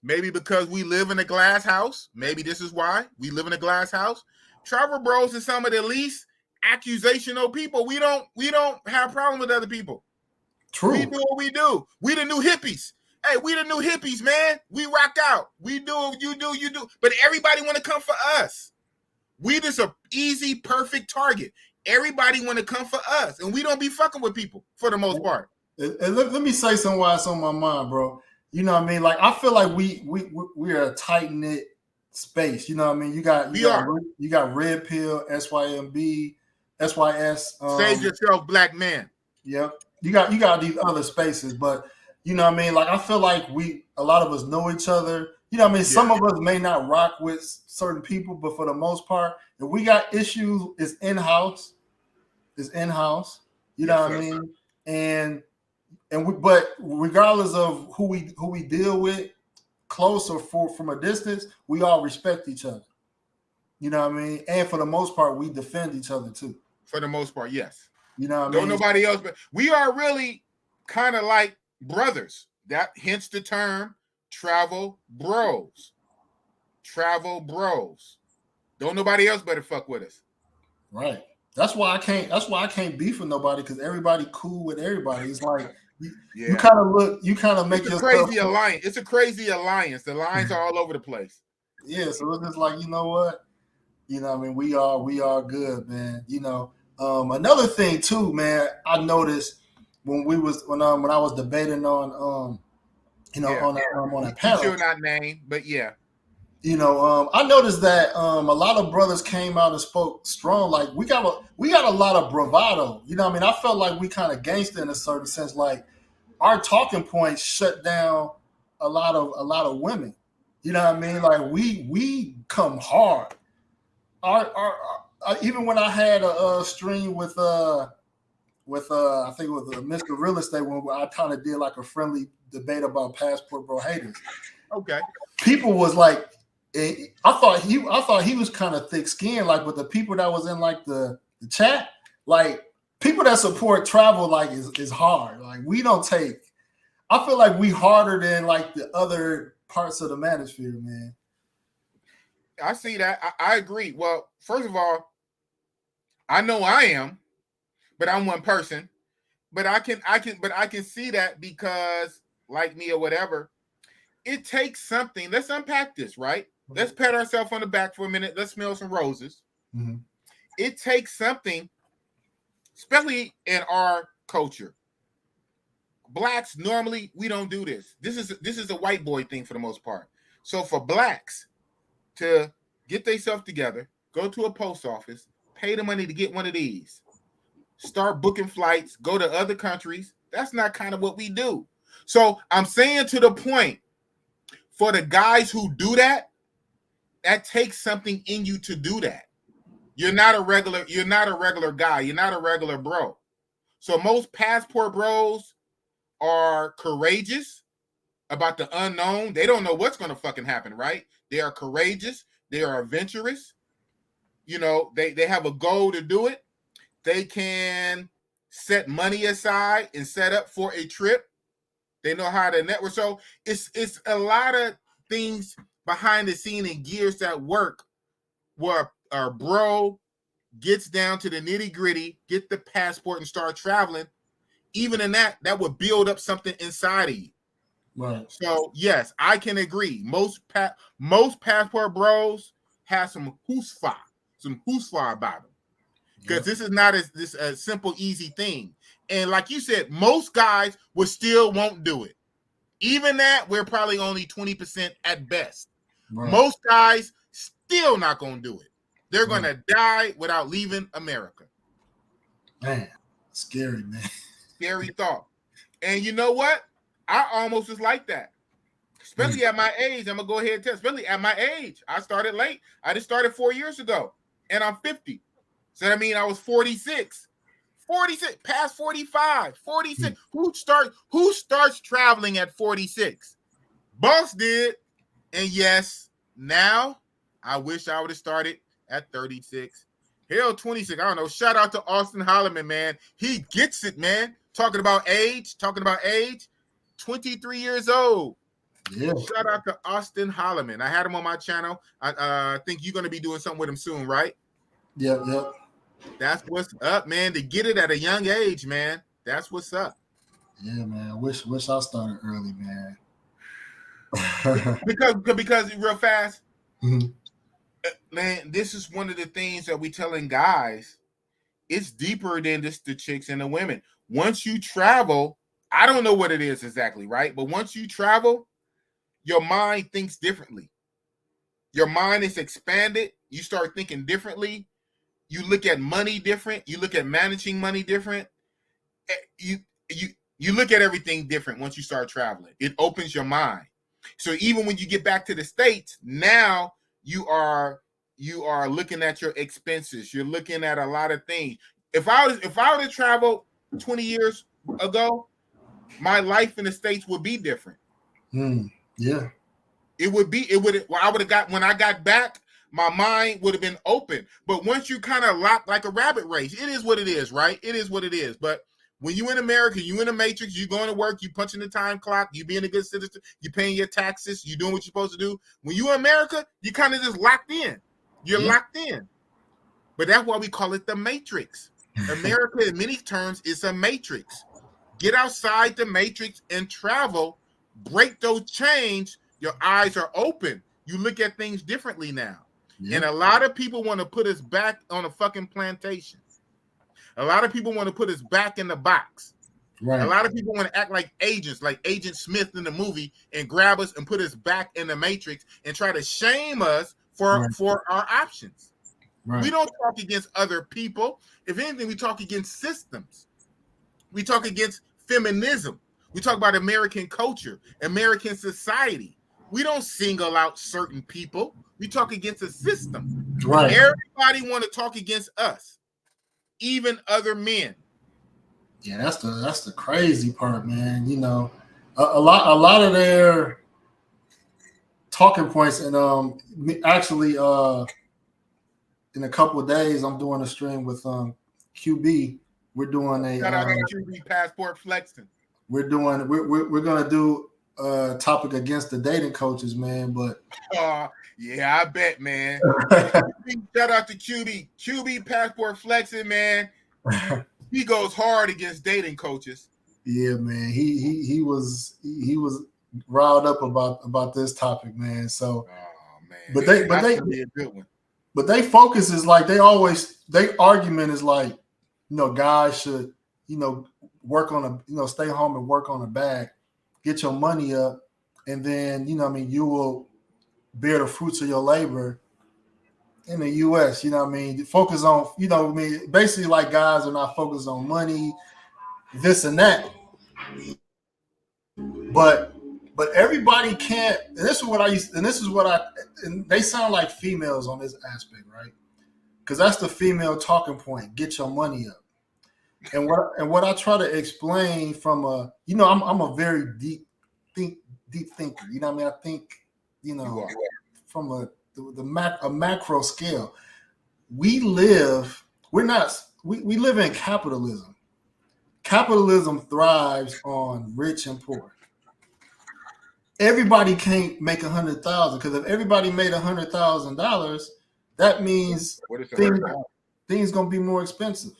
Speaker 2: maybe because we live in a glass house, maybe this is why we live in a glass house. Travel bros are some of the least accusational people. We don't have problem with other people.
Speaker 4: True.
Speaker 2: We do what we do. We the new hippies. Hey, we the new hippies, man. We rock out. We do what you do. But everybody want to come for us. We just a easy, perfect target. Everybody want to come for us, and we don't be fucking with people for the most part.
Speaker 4: And let me say something while it's on my mind, bro. You know what I mean? like I feel like we're a tight knit space. You know what I mean? You got Red Pill, SYMB, SYS.
Speaker 2: Save yourself, black man.
Speaker 4: Yep. You got these other spaces, but you know what I mean? Like I feel like a lot of us know each other. You know what I mean? Yeah. Some of us may not rock with certain people, but for the most part, if we got issues, it's in-house. It's in-house. You know what I mean? But regardless of who we deal with, close or from a distance, we all respect each other. You know what I mean? And for the most part, we defend each other too.
Speaker 2: For the most part, yes.
Speaker 4: You know what I mean?
Speaker 2: Don't nobody else, but we are really kind of like brothers. That hence the term travel bros. Travel bros. Don't nobody else better fuck with us.
Speaker 4: Right. That's why I can't beef with nobody, because everybody cool with everybody. It's like you kind of make
Speaker 2: a crazy alliance. It's a crazy alliance. The lines are all over the place.
Speaker 4: Yeah, so it's just like, you know what? You know, I mean, we are good, man. You know, another thing too, man, I noticed when I was debating on on a panel.
Speaker 2: Sure not name, but yeah.
Speaker 4: You know, I noticed that a lot of brothers came out and spoke strong. Like we got a lot of bravado. You know what I mean? I felt like we kind of gangster in a certain sense. Like our talking points shut down a lot of women. You know what I mean? Like we come hard. Our even when I had a stream with I think it was Mr. Real Estate, when I kind of did like a friendly debate about passport bro haters.
Speaker 2: Okay.
Speaker 4: People was like, I thought he was kind of thick skinned, like with the people that was in like the chat, like people that support travel like is hard. Like we don't take. I feel like we harder than like the other parts of the manosphere, man.
Speaker 2: I see that. I agree. Well, first of all, I know I am, but I'm one person. But I can see that because, like me or whatever, it takes something. Let's unpack this, right? Let's pat ourselves on the back for a minute. Let's smell some roses. Mm-hmm. It takes something, especially in our culture. Blacks normally we don't do this. This is a white boy thing for the most part. So for blacks to get themselves together, go to a post office, pay the money to get one of these, start booking flights, go to other countries. That's not kind of what we do. So I'm saying to the point, for the guys who do that, that takes something in you to do that. You're not a regular guy. You're not a regular bro. So most passport bros are courageous about the unknown. They don't know what's going to fucking happen, right? They are courageous. They are adventurous. You know, they have a goal to do it. They can set money aside and set up for a trip. They know how to network. So it's a lot of things behind the scene and gears that work where our bro gets down to the nitty gritty, get the passport and start traveling. Even in that would build up something inside of you.
Speaker 4: Right.
Speaker 2: So yes, I can agree. Most passport bros have some hoosfa about them. Because this is not a simple, easy thing. And like you said, most guys will still won't do it. Even that, we're probably only 20% at best. Right. Most guys still not going to do it. They're going to die without leaving America.
Speaker 4: Man, scary, man.
Speaker 2: Scary thought. And you know what? I almost was like that. Especially at my age. I'm going to go ahead and tell. Especially at my age. I started late. I just started 4 years ago. And I'm 50. So that means I was 46. 46, past 45, 46. Who starts traveling at 46? Boss did. And yes, now I wish I would have started at 36. Hell, 26. I don't know. Shout out to Austin Holloman, man. He gets it, man. Talking about age. 23 years old. Yeah. Shout out to Austin Holloman. I had him on my channel. I think you're going to be doing something with him soon, right?
Speaker 4: Yep.
Speaker 2: That's what's up, man. To get it at a young age, man. That's what's up.
Speaker 4: Yeah, man. I wish I started early, man.
Speaker 2: because real fast, man, this is one of the things that we telling guys. It's deeper than just the chicks and the women. Once you travel, I don't know what it is exactly, right? But once you travel, your mind thinks differently. Your mind is expanded. You start thinking differently. You look at money different. You look at managing money different. You look at everything different once you start traveling. It opens your mind. So even when you get back to the States, now you are looking at your expenses. You're looking at a lot of things. If I would have traveled 20 years ago, my life in the States would be different.
Speaker 4: Yeah.
Speaker 2: I would have got, when I got back, my mind would have been open. But once you kind of lock like a rabbit race, it is what it is, right? It is what it is. But when you in America, you in a matrix, you going to work, you punching the time clock, you being a good citizen, you paying your taxes, you doing what you're supposed to do. When you in America, you kind of just locked in. You're locked in. But that's why we call it the matrix. America, in many terms, is a matrix. Get outside the matrix and travel, break those chains, your eyes are open. You look at things differently now. And a lot of people want to put us back on a fucking plantation. A lot of people want to put us back in the box. Right. A lot of people want to act like agents, like Agent Smith in the movie, and grab us and put us back in the matrix and try to shame us for our options. Right. We don't talk against other people. If anything, we talk against systems. We talk against feminism. We talk about American culture, American society. We don't single out certain people. We talk against a system. Right. Everybody want to talk against us, even other men.
Speaker 4: Yeah, that's the crazy part, man. You know, a lot of their talking points, and actually, in a couple of days, I'm doing a stream with QB. We're doing a
Speaker 2: shout out to QB Passport Flexing.
Speaker 4: We're gonna do a topic against the dating coaches, man. But
Speaker 2: yeah, I bet, man. Shout out to QB Passport Flexing, man. He goes hard against dating coaches.
Speaker 4: Yeah, man. He was riled up about this topic, man. So,
Speaker 2: man.
Speaker 4: But they focus is like their argument is like, you know, guys should, you know, work on stay home and work on a bag, get your money up, and then, you know, I mean, you will bear the fruits of your labor in the U.S. You know what I mean? Focus on, you know, I mean, basically like guys are not focused on money, this and that. But everybody can't, and this is what they sound like females on this aspect, right? Because that's the female talking point. Get your money up. And what I try to explain from a, I'm a very deep thinker. You know what I mean? I think, from a macro scale. We live in capitalism. Capitalism thrives on rich and poor. Everybody can't make 100,000, because if everybody made $100,000, that means things gonna be more expensive.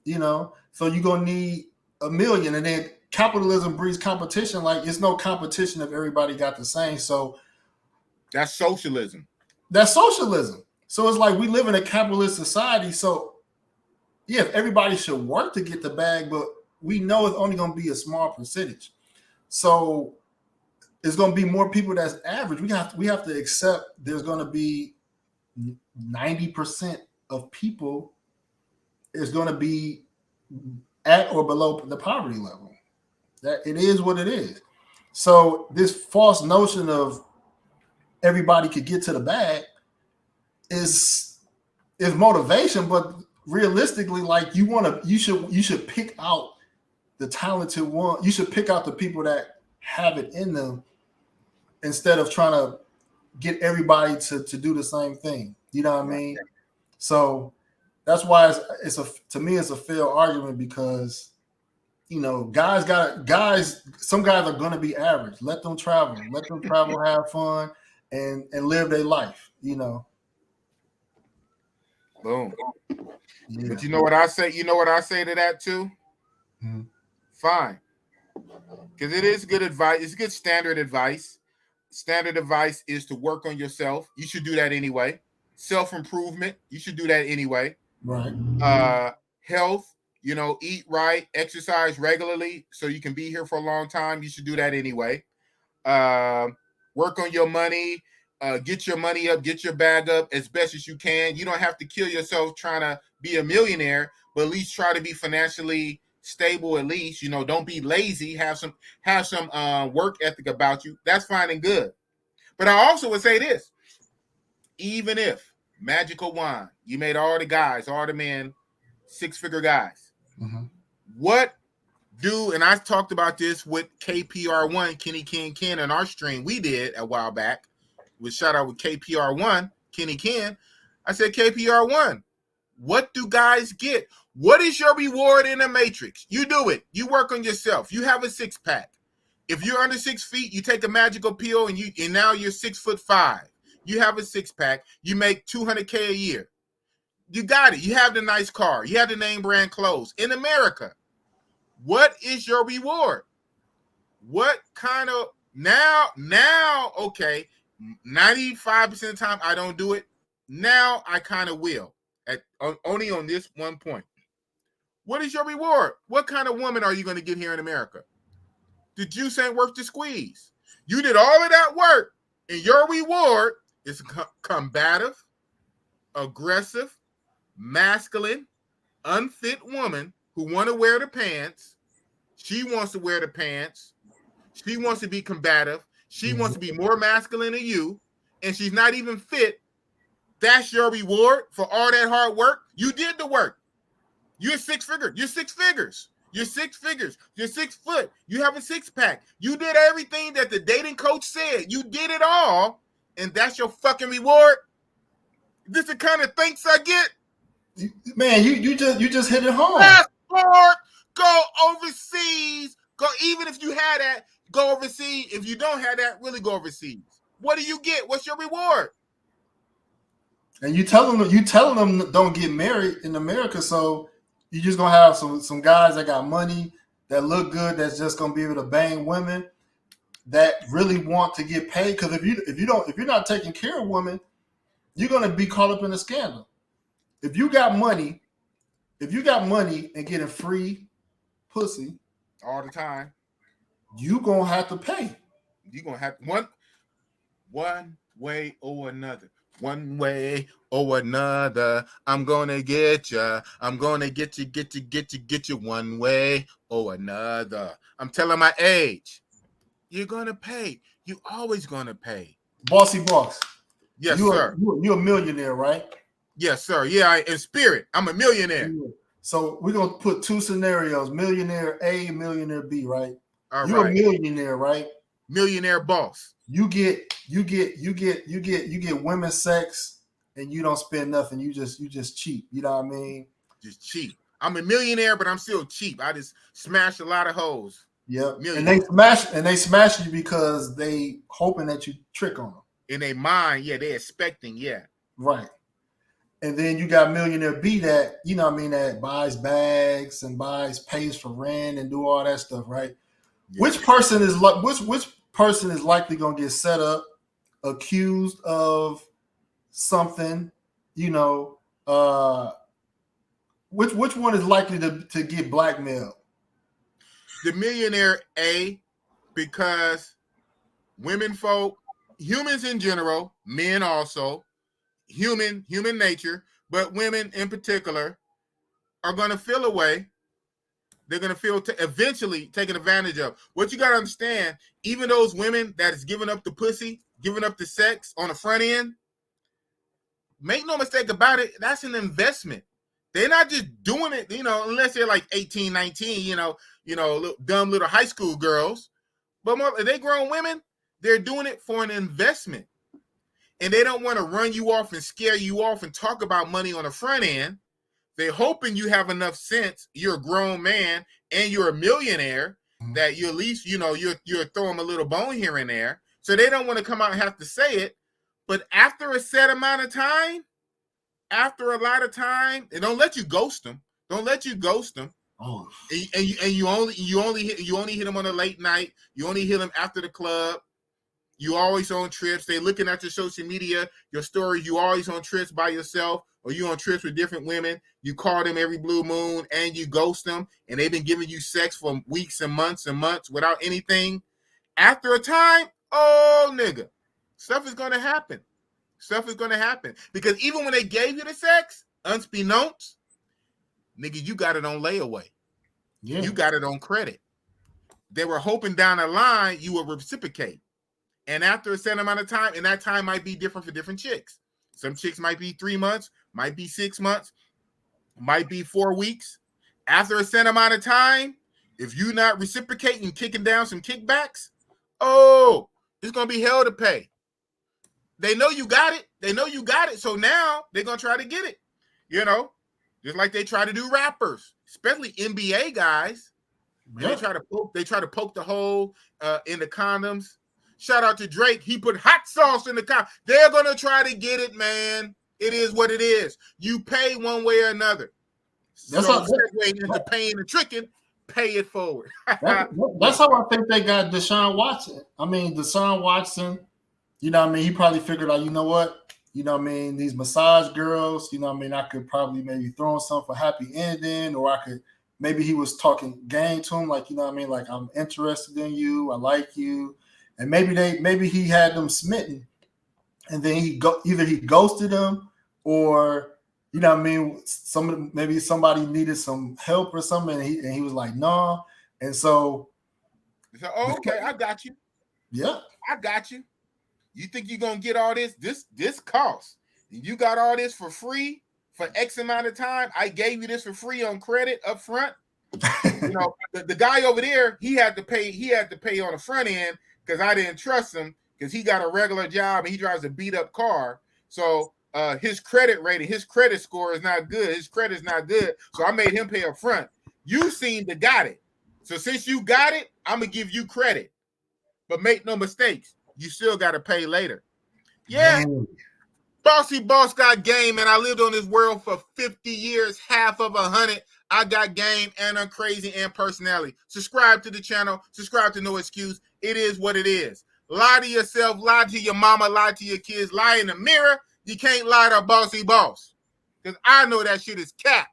Speaker 4: So you're gonna need $1 million, and then capitalism breeds competition. Like, it's no competition if everybody got the same. So
Speaker 2: that's socialism.
Speaker 4: So it's like we live in a capitalist society. So yeah, everybody should work to get the bag, but we know it's only going to be a small percentage. So it's going to be more people that's average. We have to accept there's going to be 90% of people is going to be at or below the poverty level. That it is what it is. So this false notion of everybody could get to the bag is motivation, but realistically, like, you should pick out the talented one. You should pick out the people that have it in them, instead of trying to get everybody to do the same thing. You know what I mean? So that's why to me it's a fair argument, because some guys are going to be average. Let them travel, have fun, and live their life.
Speaker 2: Boom. Yeah. But you know what I say? You know what I say to that too?
Speaker 4: Mm-hmm.
Speaker 2: Fine. Because it is good advice. It's good standard advice. Standard advice is to work on yourself. You should do that anyway. Self-improvement. You should do that anyway.
Speaker 4: Right.
Speaker 2: Health, eat right, exercise regularly so you can be here for a long time. You should do that anyway. Work on your money. Get your money up, get your bag up as best as you can. You don't have to kill yourself trying to be a millionaire, but at least try to be financially stable. At least, don't be lazy. Have some work ethic about you. That's fine and good. But I also would say this: even if magical wand, you made all the men, 6-figure guys.
Speaker 4: Mm-hmm.
Speaker 2: What do, and I talked about this with KPR1, Kenny Ken on our stream we did a while back. With shout out with KPR1, Kenny Ken. I said, KPR1, what do guys get? What is your reward in the matrix? You do it. You work on yourself. You have a 6-pack. If you're under 6 feet, you take a magical pill and now you're 6'5". You have a 6-pack. You make $200K a year. You got it. You have the nice car. You have the name brand clothes in America. What is your reward? What kind of now? Okay. 95% of the time I don't do it. Now I kind of will. Only on this one point. What is your reward? What kind of woman are you going to get here in America? The juice ain't worth the squeeze. You did all of that work, and your reward is combative, aggressive, masculine, unfit woman who want to wear the pants. She wants to wear the pants. She wants to be combative. She wants to be more masculine than you, and she's not even fit. That's your reward for all that hard work. You did the work. You're 6 figures. You're 6 figures. You're 6 figures. You're 6 foot. You have a 6-pack. You did everything that the dating coach said. You did it all, and that's your fucking reward. This the kind of thanks I get.
Speaker 4: Man, you just hit it home.
Speaker 2: Passport, go overseas. Go, even if you had that. Go overseas. If you don't have that, really go overseas. What do you get? What's your reward?
Speaker 4: And you telling them don't get married in America, so you just gonna have some guys that got money, that look good, that's just gonna be able to bang women that really want to get paid. Because if you're not taking care of women, you're gonna be caught up in a scandal. If you got money and getting free pussy
Speaker 2: all the time,
Speaker 4: you gonna have to pay.
Speaker 2: You gonna have one way or another. One way or another, I'm gonna get you. I'm gonna get you one way or another. I'm telling my age. You're gonna pay. You always gonna pay.
Speaker 4: Bossy boss.
Speaker 2: Yes, sir.
Speaker 4: You're a millionaire, right?
Speaker 2: Yes, sir. Yeah, in spirit, I'm a millionaire.
Speaker 4: So we're gonna put two scenarios: millionaire A, millionaire B, right?
Speaker 2: All
Speaker 4: You're
Speaker 2: right.
Speaker 4: a millionaire, right?
Speaker 2: Millionaire boss.
Speaker 4: You get women's sex, and you don't spend nothing. You just cheap. You know what I mean?
Speaker 2: Just cheap. I'm a millionaire, but I'm still cheap. I just smash a lot of hoes.
Speaker 4: Yep. And they smash you because they hoping that you trick on them.
Speaker 2: In their mind, yeah, they're expecting, yeah.
Speaker 4: Right. And then you got millionaire B that, you know what I mean, that buys bags and pays for rent and do all that stuff, right? Yeah. Which person is likely gonna get set up, accused of something, you know, which one is likely to get blackmailed?
Speaker 2: The millionaire A, because women folk, humans in general, men also, human nature, but women in particular are going to feel away. They're going to feel eventually taken advantage of. What you got to understand, even those women that is giving up the pussy, giving up the sex on the front end, make no mistake about it, that's an investment. They're not just doing it, you know, unless they're like 18, 19, you know, dumb little high school girls. But more, they grown women, they're doing it for an investment. And they don't want to run you off and scare you off and talk about money on the front end. They're hoping you have enough sense. You're a grown man and you're a millionaire that you at least, you know, you're throwing a little bone here and there. So they don't want to come out and have to say it. But after a set amount of time, after a lot of time, and don't let you ghost them. Don't let you ghost them.
Speaker 4: Oh.
Speaker 2: And you only hit them on a late night. You only hit them after the club. You always on trips. They looking at your social media, your stories. You always on trips by yourself, or you on trips with different women. You call them every blue moon, and you ghost them, and they've been giving you sex for weeks and months without anything. After a time, oh nigga, stuff is gonna happen. Stuff is gonna happen because even when they gave you the sex, unbeknownst, nigga, you got it on layaway. Yeah. You got it on credit. They were hoping down the line you would reciprocate. And after a certain amount of time, and that time might be different for different chicks. Some chicks might be 3 months, might be 6 months, might be 4 weeks. After a certain amount of time, if you're not reciprocating, kicking down some kickbacks, oh, it's going to be hell to pay. They know you got it. They know you got it. So now they're going to try to get it. You know, just like they try to do rappers, especially NBA guys. Yeah. They try to poke the hole in the condoms. Shout out to Drake. He put hot sauce in the condom. They're going to try to get it, man. It is what it is. You pay one way or another. That's so segue into paying and tricking, pay it forward.
Speaker 4: That's how I think they got Deshaun Watson. I mean, Deshaun Watson, you know what I mean? He probably figured out, you know what? You know what I mean? These massage girls, you know what I mean? I could probably maybe throw in something for happy ending, or maybe he was talking game to him, like, you know what I mean? Like, I'm interested in you. I like you. And maybe he had them smitten, and then either he ghosted them, or you know what I mean, maybe somebody needed some help or something, and he was like, no. And so
Speaker 2: okay, I got you.
Speaker 4: Yeah,
Speaker 2: I got you. You think you're gonna get all this? This costs. You got all this for free for X amount of time. I gave you this for free on credit up front. You know, the guy over there, he had to pay on the front end because I didn't trust him because he got a regular job and he drives a beat up car. So his credit rating, his credit score is not good. His credit's not good. So I made him pay up front. You seem to got it. So since you got it, I'm going to give you credit. But make no mistakes, you still got to pay later. Yeah. Bossy Boss got game, and I lived on this world for 50 years, half of 100. I got game, and I'm crazy and personality. Subscribe to the channel. Subscribe to No Excuse. It is what it is. Lie to yourself. Lie to your mama. Lie to your kids. Lie in the mirror. You can't lie to Bossy Boss. Because I know that shit is cap.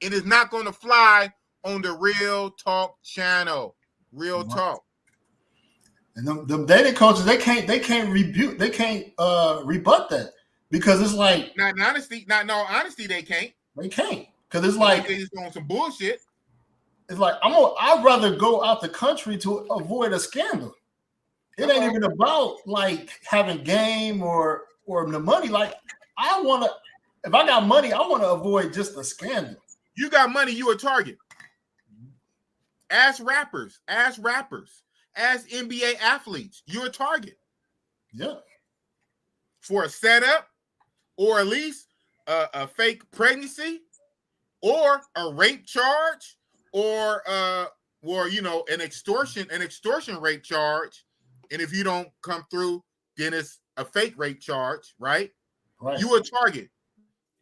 Speaker 2: It is not going to fly on the Real Talk channel. Real Talk.
Speaker 4: And them dating coaches, they can't rebut that. Because it's like
Speaker 2: not in honesty, they can't.
Speaker 4: They can't. Because it's like
Speaker 2: they just doing some bullshit.
Speaker 4: It's like I'd rather go out the country to avoid a scandal. It ain't even about like having game or the money. Like if I got money, I want to avoid just a scandal.
Speaker 2: You got money, you a target. Ask rappers, ask NBA athletes, you're a target.
Speaker 4: Yeah.
Speaker 2: For a setup, or at least a fake pregnancy, or a rape charge, or you know, an extortion rape charge. And if you don't come through, then it's a fake rape charge, right?
Speaker 4: Right.
Speaker 2: You a target.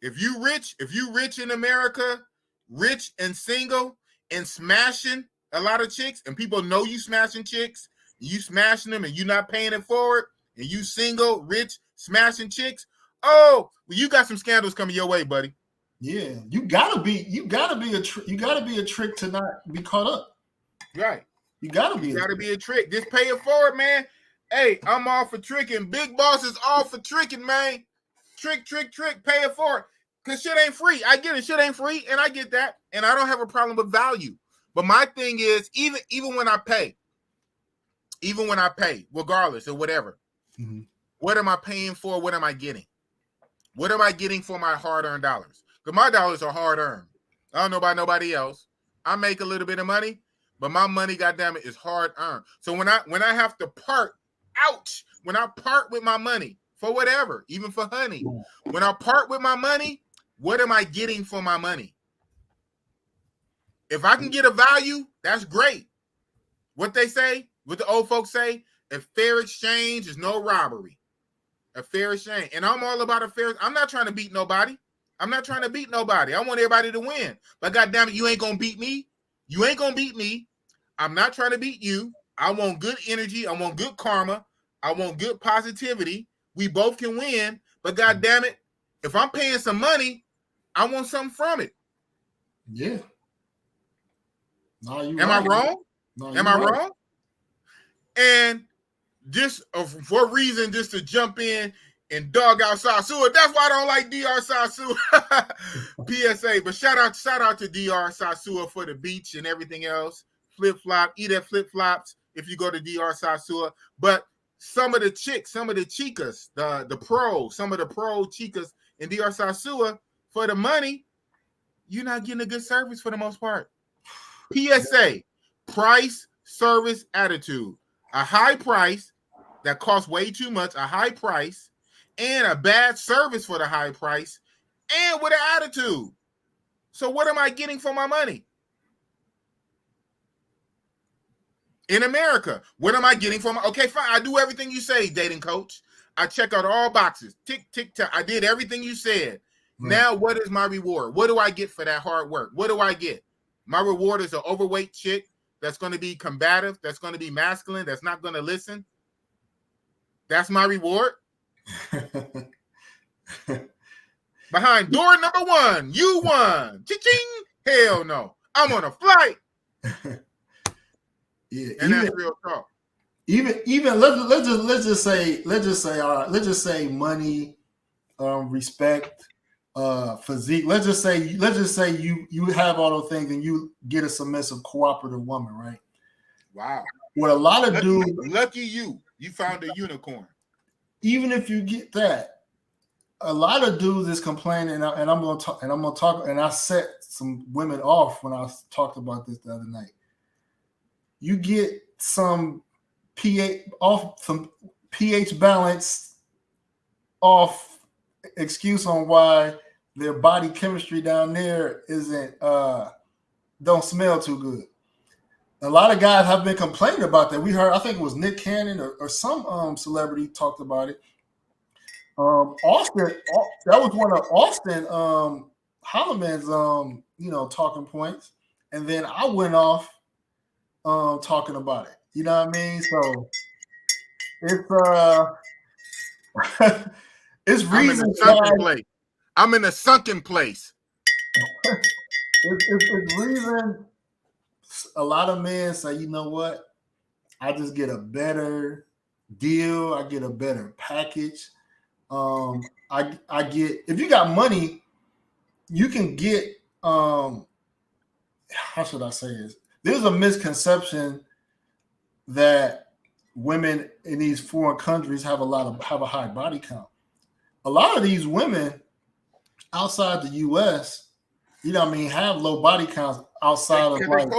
Speaker 2: If you rich in America, rich and single and smashing a lot of chicks, and people know you smashing chicks, you smashing them and you not paying it forward, and you single, rich, smashing chicks, oh, well, you got some scandals coming your way, buddy.
Speaker 4: Yeah, you gotta be a trick to not be caught up.
Speaker 2: Right.
Speaker 4: You gotta be
Speaker 2: a trick. Just pay it forward, man. Hey, I'm all for tricking. Big Boss is all for tricking, man. Trick, pay it forward. Because shit ain't free. I get it. Shit ain't free, and I get that. And I don't have a problem with value. But my thing is, even when I pay, regardless or whatever, what am I paying for? What am I getting? What am I getting for my hard-earned dollars? Because my dollars are hard-earned. I don't know about nobody else. I make a little bit of money, but my money, goddammit, is hard-earned. So when I have to part, when I part with my money for whatever, even for honey, when I part with my money, what am I getting for my money? If I can get a value, that's great. What the old folks say, a fair exchange is no robbery. A fair exchange. And I'm all about a fair. I'm not trying to beat nobody. I want everybody to win. But goddamn it, you ain't going to beat me. You ain't going to beat me. I'm not trying to beat you. I want good energy. I want good karma. I want good positivity. We both can win. But goddamn it, if I'm paying some money, I want something from it.
Speaker 4: Yeah.
Speaker 2: Am I wrong? Am I wrong? And just for a reason, just to jump in and dog out Sasua. That's why I don't like DR Sasua. PSA. But shout out to DR Sasua for the beach and everything else. Flip-flop. Eat at flip-flops if you go to DR Sasua. But some of the chicas, the pros, some of the pro chicas in DR Sasua, for the money, you're not getting a good service for the most part. PSA, price, service, attitude. A high price that costs way too much, a high price, and a bad service for the high price, and with an attitude. So what am I getting for my money? In America, what am I getting for my... Okay, fine, I do everything you say, dating coach. I check out all boxes. Tick, tick, tick. I did everything you said. Right. Now, what is my reward? What do I get for that hard work? What do I get? My reward is an overweight chick that's going to be combative, that's going to be masculine, that's not going to listen. That's my reward. Behind door number 1, you won. Cha-ching. Hell no. I'm on a flight.
Speaker 4: Yeah,
Speaker 2: and that's real talk.
Speaker 4: Even let's just say money, respect, physique. Let's just say you have all those things and you get a submissive, cooperative woman, right?
Speaker 2: Wow.
Speaker 4: What a lot of dudes,
Speaker 2: lucky you found a unicorn.
Speaker 4: Even if you get that, a lot of dudes is complaining, and I'm gonna talk, and I set some women off when I talked about this the other night. You get some pH balance off excuse on why their body chemistry down there isn't don't smell too good. A lot of guys have been complaining about that. We heard, I think it was Nick Cannon or some celebrity talked about it. Austin, that was one of Austin Holloman's talking points, and then I went off talking about it. You know what I mean? So it's it's reason
Speaker 2: I'm in a sunken place.
Speaker 4: It's reason a lot of men say, you know what? I just get a better deal. I get a better package. I get, if you got money, you can get how should I say this? There's a misconception that women in these foreign countries have a high body count. A lot of these women outside the US you know what I mean, have low body counts outside of like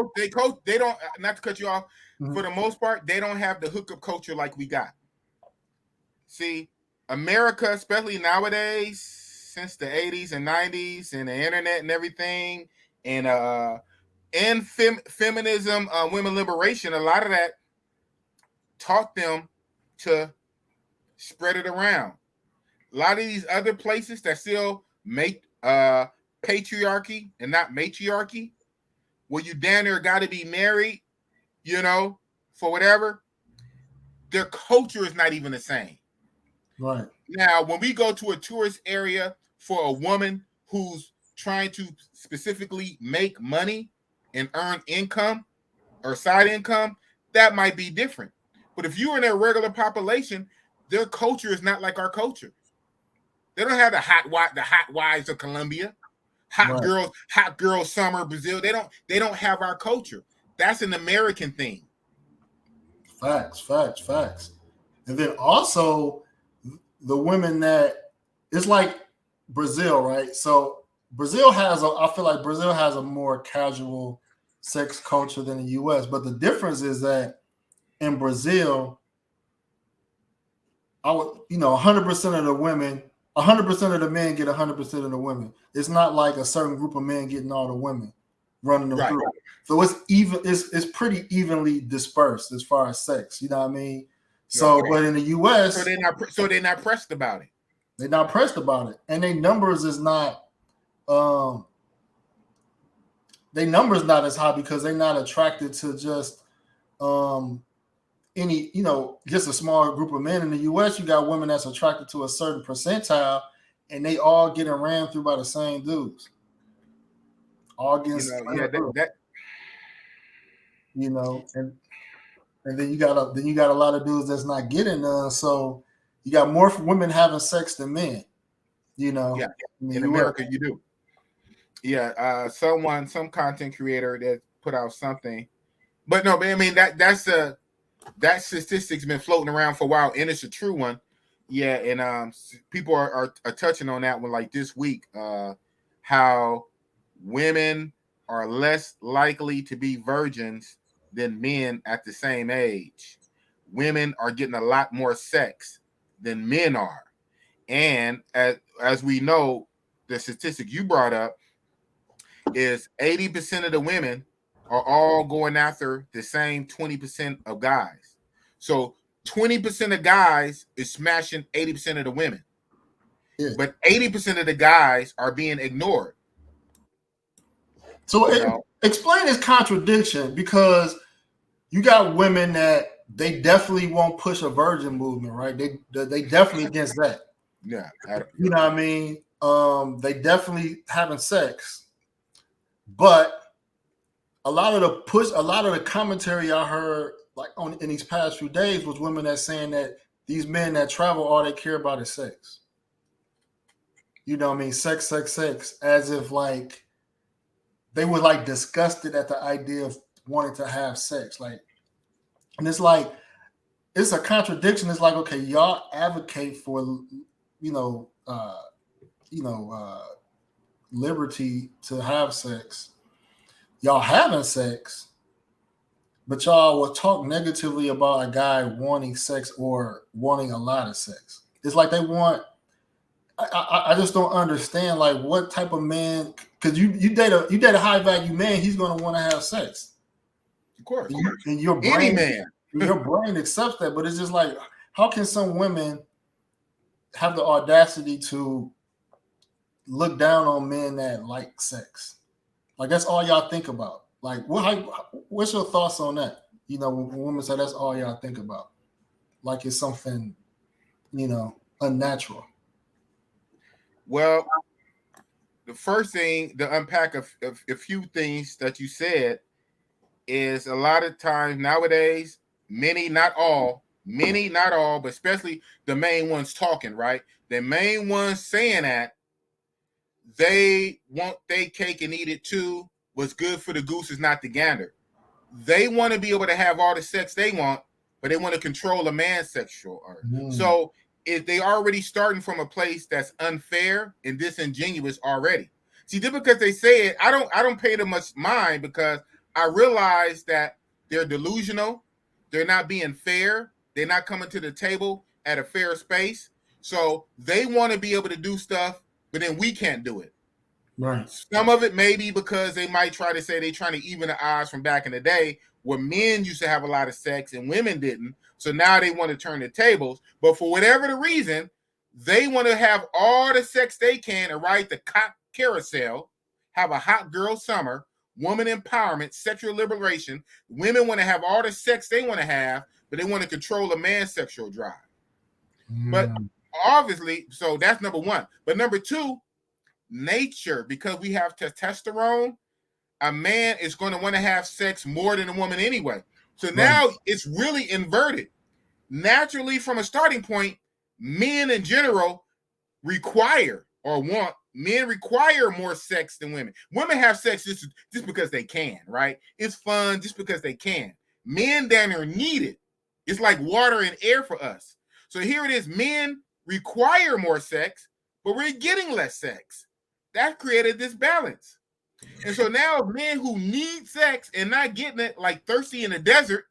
Speaker 2: they don't, not to cut you off,
Speaker 4: Mhm.
Speaker 2: for the most part, they don't have the hookup culture like we got. See, America, especially nowadays, since the 80s and 90s and the internet and everything, and feminism, women liberation, a lot of that taught them to spread it around. A lot of these other places that still make patriarchy and not matriarchy, where you down there got to be married, you know, for whatever, their culture is not even the same.
Speaker 4: Right.
Speaker 2: Now, when we go to a tourist area for a woman who's trying to specifically make money and earn income or side income, that might be different. But if you're in a regular population, their culture is not like our culture. They don't have the hot wives of Colombia, hot girls summer Brazil. They don't have our culture. That's an American thing.
Speaker 4: Facts. And then also the women that it's like Brazil, right? So I feel like Brazil has a more casual sex culture than the US, but the difference is that in Brazil, 100% of the women, 100% of the men get 100% of the women. It's not like a certain group of men getting all the women running them through. So it's even. It's pretty evenly dispersed as far as sex. You know what I mean? So, but in the U.S.,
Speaker 2: so they're not pressed about it.
Speaker 4: They're not pressed about it, and their numbers is not. Their numbers not as high because they're not attracted to just any, just a small group of men. In the U.S., you got women that's attracted to a certain percentile, and they all getting ran through by the same dudes. All against, and then you got a lot of dudes that's not getting none. So you got more women having sex than men.
Speaker 2: In America, you do. Yeah, some content creator that put out something, but no, I mean that statistic's been floating around for a while, and it's a true one. Yeah, and people are touching on that one like this week. How women are less likely to be virgins than men at the same age. Women are getting a lot more sex than men are, and as we know, the statistic you brought up is 80% of the women are all going after the same 20% of guys. So 20% of guys is smashing 80% of the women. Yeah. But 80% of the guys are being ignored.
Speaker 4: So explain this contradiction, because you got women that they definitely won't push a virgin movement, right? They definitely against that.
Speaker 2: Yeah.
Speaker 4: You know what I mean? They definitely having sex. But a lot of the commentary I heard in these past few days was women that saying that these men that travel, all they care about is sex. You know what I mean? Sex, as if like they were like disgusted at the idea of wanting to have sex. And it's like, it's a contradiction. It's like, okay, y'all advocate for, liberty to have sex. Y'all having sex, but y'all will talk negatively about a guy wanting sex or wanting a lot of sex. It's like they want. I just don't understand like what type of man, because you date a high value man, he's going to want to have sex.
Speaker 2: Of course,
Speaker 4: and your brain accepts that, but it's just like, how can some women have the audacity to look down on men that like sex? Like that's all y'all think about. Like, what's your thoughts on that? When women say that's all y'all think about, like it's something, unnatural.
Speaker 2: Well, the first thing to unpack a few things that you said is a lot of times nowadays, many, not all, but especially the main ones talking, right? The main ones saying that they want their cake and eat it too. What's good for the goose is not the gander. They want to be able to have all the sex they want, but they want to control a man's sexual urge. So if they already starting from a place that's unfair and disingenuous already. See, just because they say it, I don't pay them much mind because I realize that they're delusional. They're not being fair. They're not coming to the table at a fair space. So they want to be able to do stuff, but then we can't do it.
Speaker 4: Right.
Speaker 2: Some of it may be because they might try to say they're trying to even the odds from back in the day where men used to have a lot of sex and women didn't. So now they want to turn the tables. But for whatever the reason, they want to have all the sex they can and ride the cock carousel, have a hot girl summer, woman empowerment, sexual liberation. Women want to have all the sex they want to have, but they want to control a man's sexual drive. But obviously, so that's number one. But number two, nature, because we have testosterone, a man is going to want to have sex more than a woman anyway. So now it's really inverted. Naturally, from a starting point, men in general require or want, men require more sex than women. Women have sex just because they can, right? It's fun just because they can. Men down there need it. It's like water and air for us. So here it is, men require more sex, but we're getting less sex. That created this balance. And so now men who need sex and not getting it, like thirsty in the desert,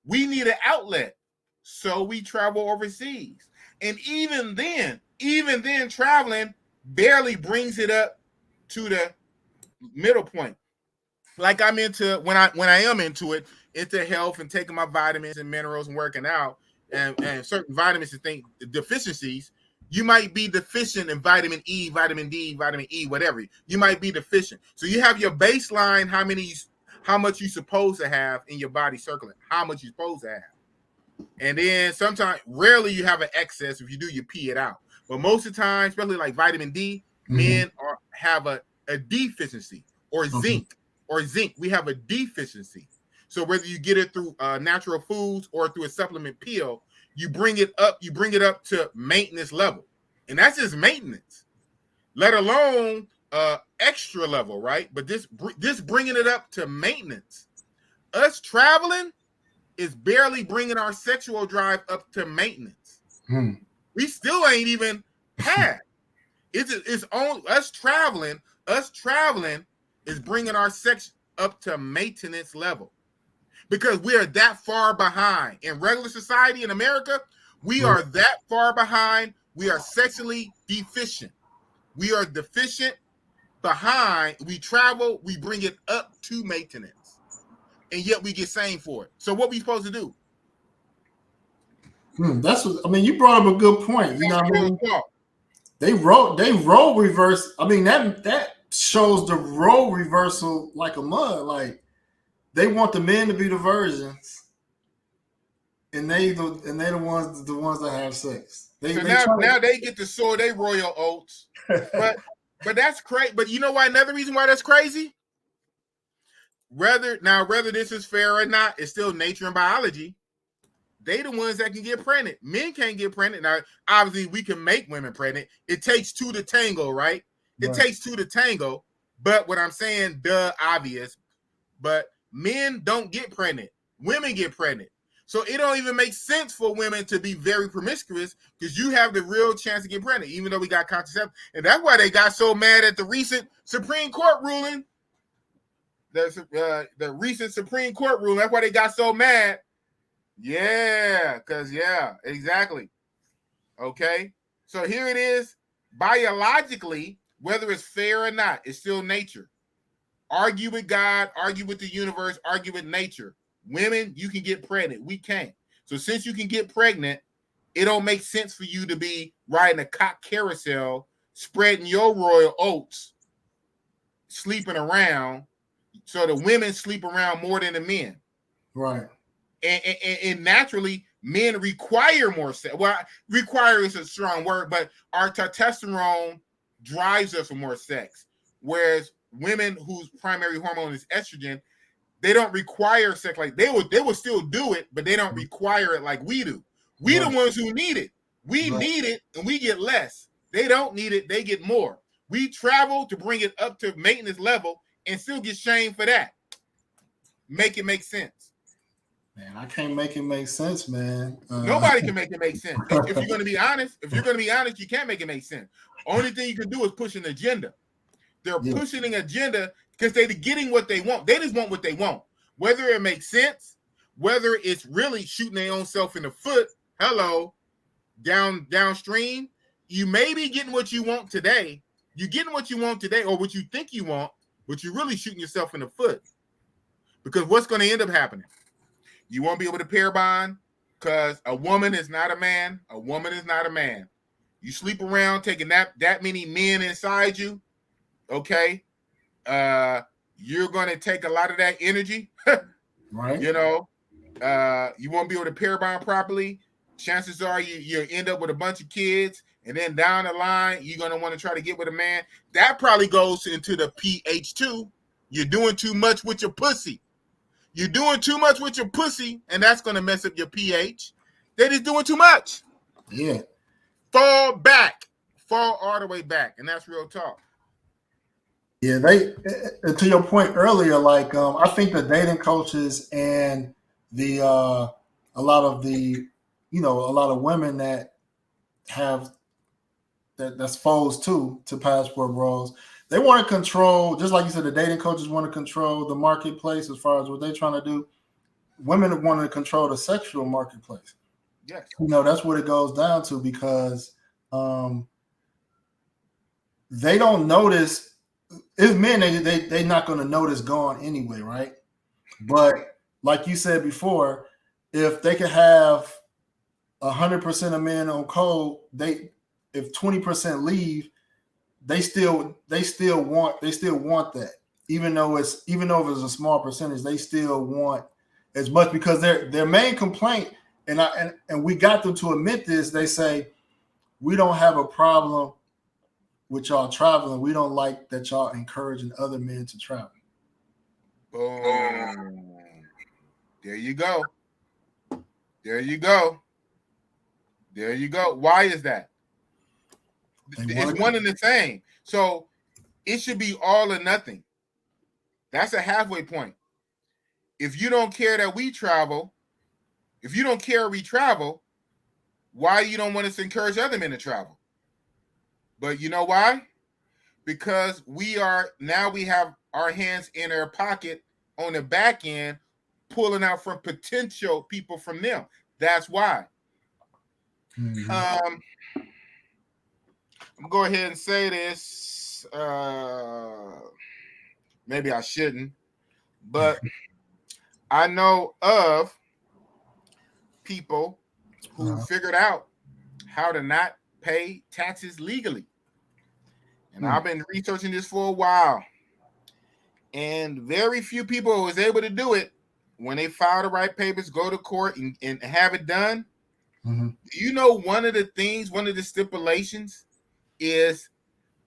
Speaker 2: we need an outlet. So we travel overseas. And even then traveling barely brings it up to the middle point. Like I'm into, when I am into it, into health and taking my vitamins and minerals and working out and certain vitamins and things, deficiencies, you might be deficient in vitamin E, vitamin D, vitamin E, whatever. You might be deficient. So you have your baseline, how much you're supposed to have in your body circulating, how much you're supposed to have. And then sometimes, rarely you have an excess. If you do, you pee it out. But most of the time, especially like vitamin D, men have a deficiency, or zinc. We have a deficiency. So whether you get it through natural foods or through a supplement pill, you bring it up to maintenance level. And that's just maintenance, let alone extra level, right? But this bringing it up to maintenance. Us traveling is barely bringing our sexual drive up to maintenance. We still ain't even half. It's only us traveling is bringing our sex up to maintenance level. Because we are that far behind. In regular society in America, we are that far behind. We are sexually deficient. We are deficient, behind. We travel, we bring it up to maintenance. And yet we get sane for it. So what we supposed to do?
Speaker 4: That's what I mean. You brought up a good point. You know what I mean? They role reverse. I mean, that shows the role reversal like a mud. Like, they want the men to be the virgins, and they the ones that have sex.
Speaker 2: Now they get to sow their royal oats. But that's crazy. But you know why? Another reason why that's crazy? Whether this is fair or not, it's still nature and biology. They the ones that can get pregnant. Men can't get pregnant. Now, obviously, we can make women pregnant. It takes two to tango, right? It takes two to tango. But what I'm saying, obvious. But men don't get pregnant. Women get pregnant. So it don't even make sense for women to be very promiscuous because you have the real chance to get pregnant, even though we got contraception. And that's why they got so mad at the recent Supreme Court ruling. The recent Supreme Court ruling. That's why they got so mad. Yeah, exactly. Okay. So here it is. Biologically, whether it's fair or not, it's still nature. Argue with God, argue with the universe, argue with nature. Women, you can get pregnant. We can't. So since you can get pregnant, it don't make sense for you to be riding a cock carousel, spreading your royal oats, sleeping around. So the women sleep around more than the men.
Speaker 4: Right.
Speaker 2: And naturally, men require more sex. Well, require is a strong word, but our testosterone drives us for more sex. Whereas women whose primary hormone is estrogen, they don't require sex. Like they will still do it, but they don't require it like we do. We the ones who need it. We need it, and we get less. They don't need it, they get more. We travel to bring it up to maintenance level and still get shamed for that. Make it make sense.
Speaker 4: Man, I can't make it make sense, man.
Speaker 2: Nobody can make it make sense. If you're going to be honest, you can't make it make sense. Only thing you can do is push an agenda. They're pushing an agenda because they're getting what they want. They just want what they want. Whether it makes sense, whether it's really shooting their own self in the foot, downstream, you may be getting what you want today. You're getting what you want today or what you think you want, but you're really shooting yourself in the foot. Because what's going to end up happening? You won't be able to pair bond because a woman is not a man. A woman is not a man. You sleep around taking that many men inside you, okay? You're going to take a lot of that energy,
Speaker 4: right?
Speaker 2: You won't be able to pair bond properly. Chances are you end up with a bunch of kids, and then down the line, you're going to want to try to get with a man. That probably goes into the pH too. You're doing too much with your pussy. You're doing too much with your pussy, and that's going to mess up your pH. They're just doing too much.
Speaker 4: Yeah.
Speaker 2: Fall all the way back, and that's real talk.
Speaker 4: Yeah, to your point earlier, like I think the dating coaches and a lot of women that that's foes to passport bros, they want to control, just like you said, the dating coaches want to control the marketplace as far as what they're trying to do. Women want to control the sexual marketplace.
Speaker 2: Yes.
Speaker 4: That's what it goes down to, because they don't notice. It's men, they're not going to notice gone anyway, right? But like you said before, if they could have 100% of men on code, if 20% leave, they still want that. Even though if it's a small percentage, they still want as much, because their main complaint, and we got them to admit this, they say, we don't have a problem with y'all traveling. We don't like that y'all encouraging other men to travel.
Speaker 2: Boom. There you go. There you go. There you go. Why is that? It's one and the same. So it should be all or nothing. That's a halfway point. If you don't care that we travel, why you don't want us to encourage other men to travel? But you know why? Because we have our hands in our pocket on the back end, pulling out from potential people from them. That's why.
Speaker 4: Mm-hmm.
Speaker 2: I'm gonna go ahead and say this. Maybe I shouldn't, but I know of people who figured out how to not pay taxes legally. And I've been researching this for a while. And very few people was able to do it when they file the right papers, go to court, and have it done.
Speaker 4: Mm-hmm.
Speaker 2: One of the stipulations is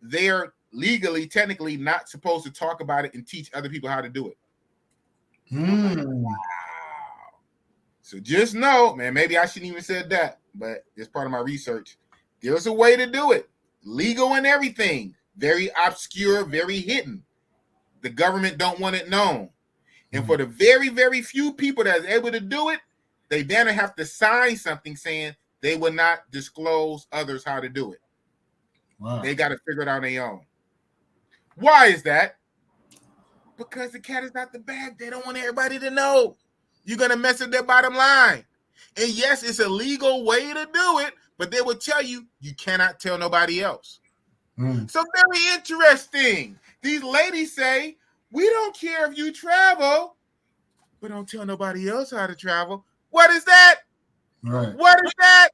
Speaker 2: they're legally, technically not supposed to talk about it and teach other people how to do it. Wow. So just know, man, maybe I shouldn't even said that, but it's part of my research. There's a way to do it. Legal and everything. Very obscure, very hidden. The government don't want it known. And for the very, very few people that's able to do it, they then have to sign something saying they will not disclose others how to do it.
Speaker 4: Wow.
Speaker 2: They got to figure it out on their own. Why is that? Because the cat is not the bag. They don't want everybody to know. You're going to mess up their bottom line. And yes, it's a legal way to do it, but they will tell you cannot tell nobody else. So very interesting. These ladies say, we don't care if you travel, but don't tell nobody else how to travel. What is that?
Speaker 4: Right.
Speaker 2: What is that?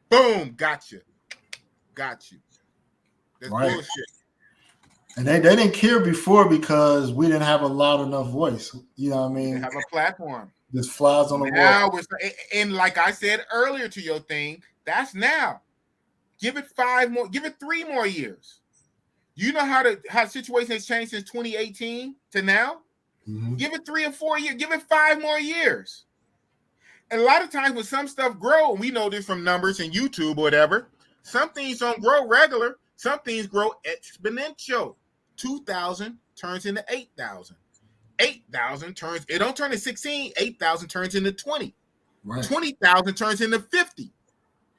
Speaker 2: Boom. Gotcha. Got you. That's bullshit.
Speaker 4: And they didn't care before because we didn't have a loud enough voice. You know what I mean?
Speaker 2: They have a platform.
Speaker 4: This flies on the wall.
Speaker 2: And like I said earlier to your thing, that's now. Give it 3 more years. You know how the situation has changed since 2018 to now? Mm-hmm. Give it 3 or 4 years. Give it 5 more years. And a lot of times when some stuff grow, and we know this from numbers and YouTube or whatever, some things don't grow regular. Some things grow exponential. 2,000 turns into 8,000. 8,000 it don't turn to 16. 8,000 turns into 20. Right. 20,000 turns into 50.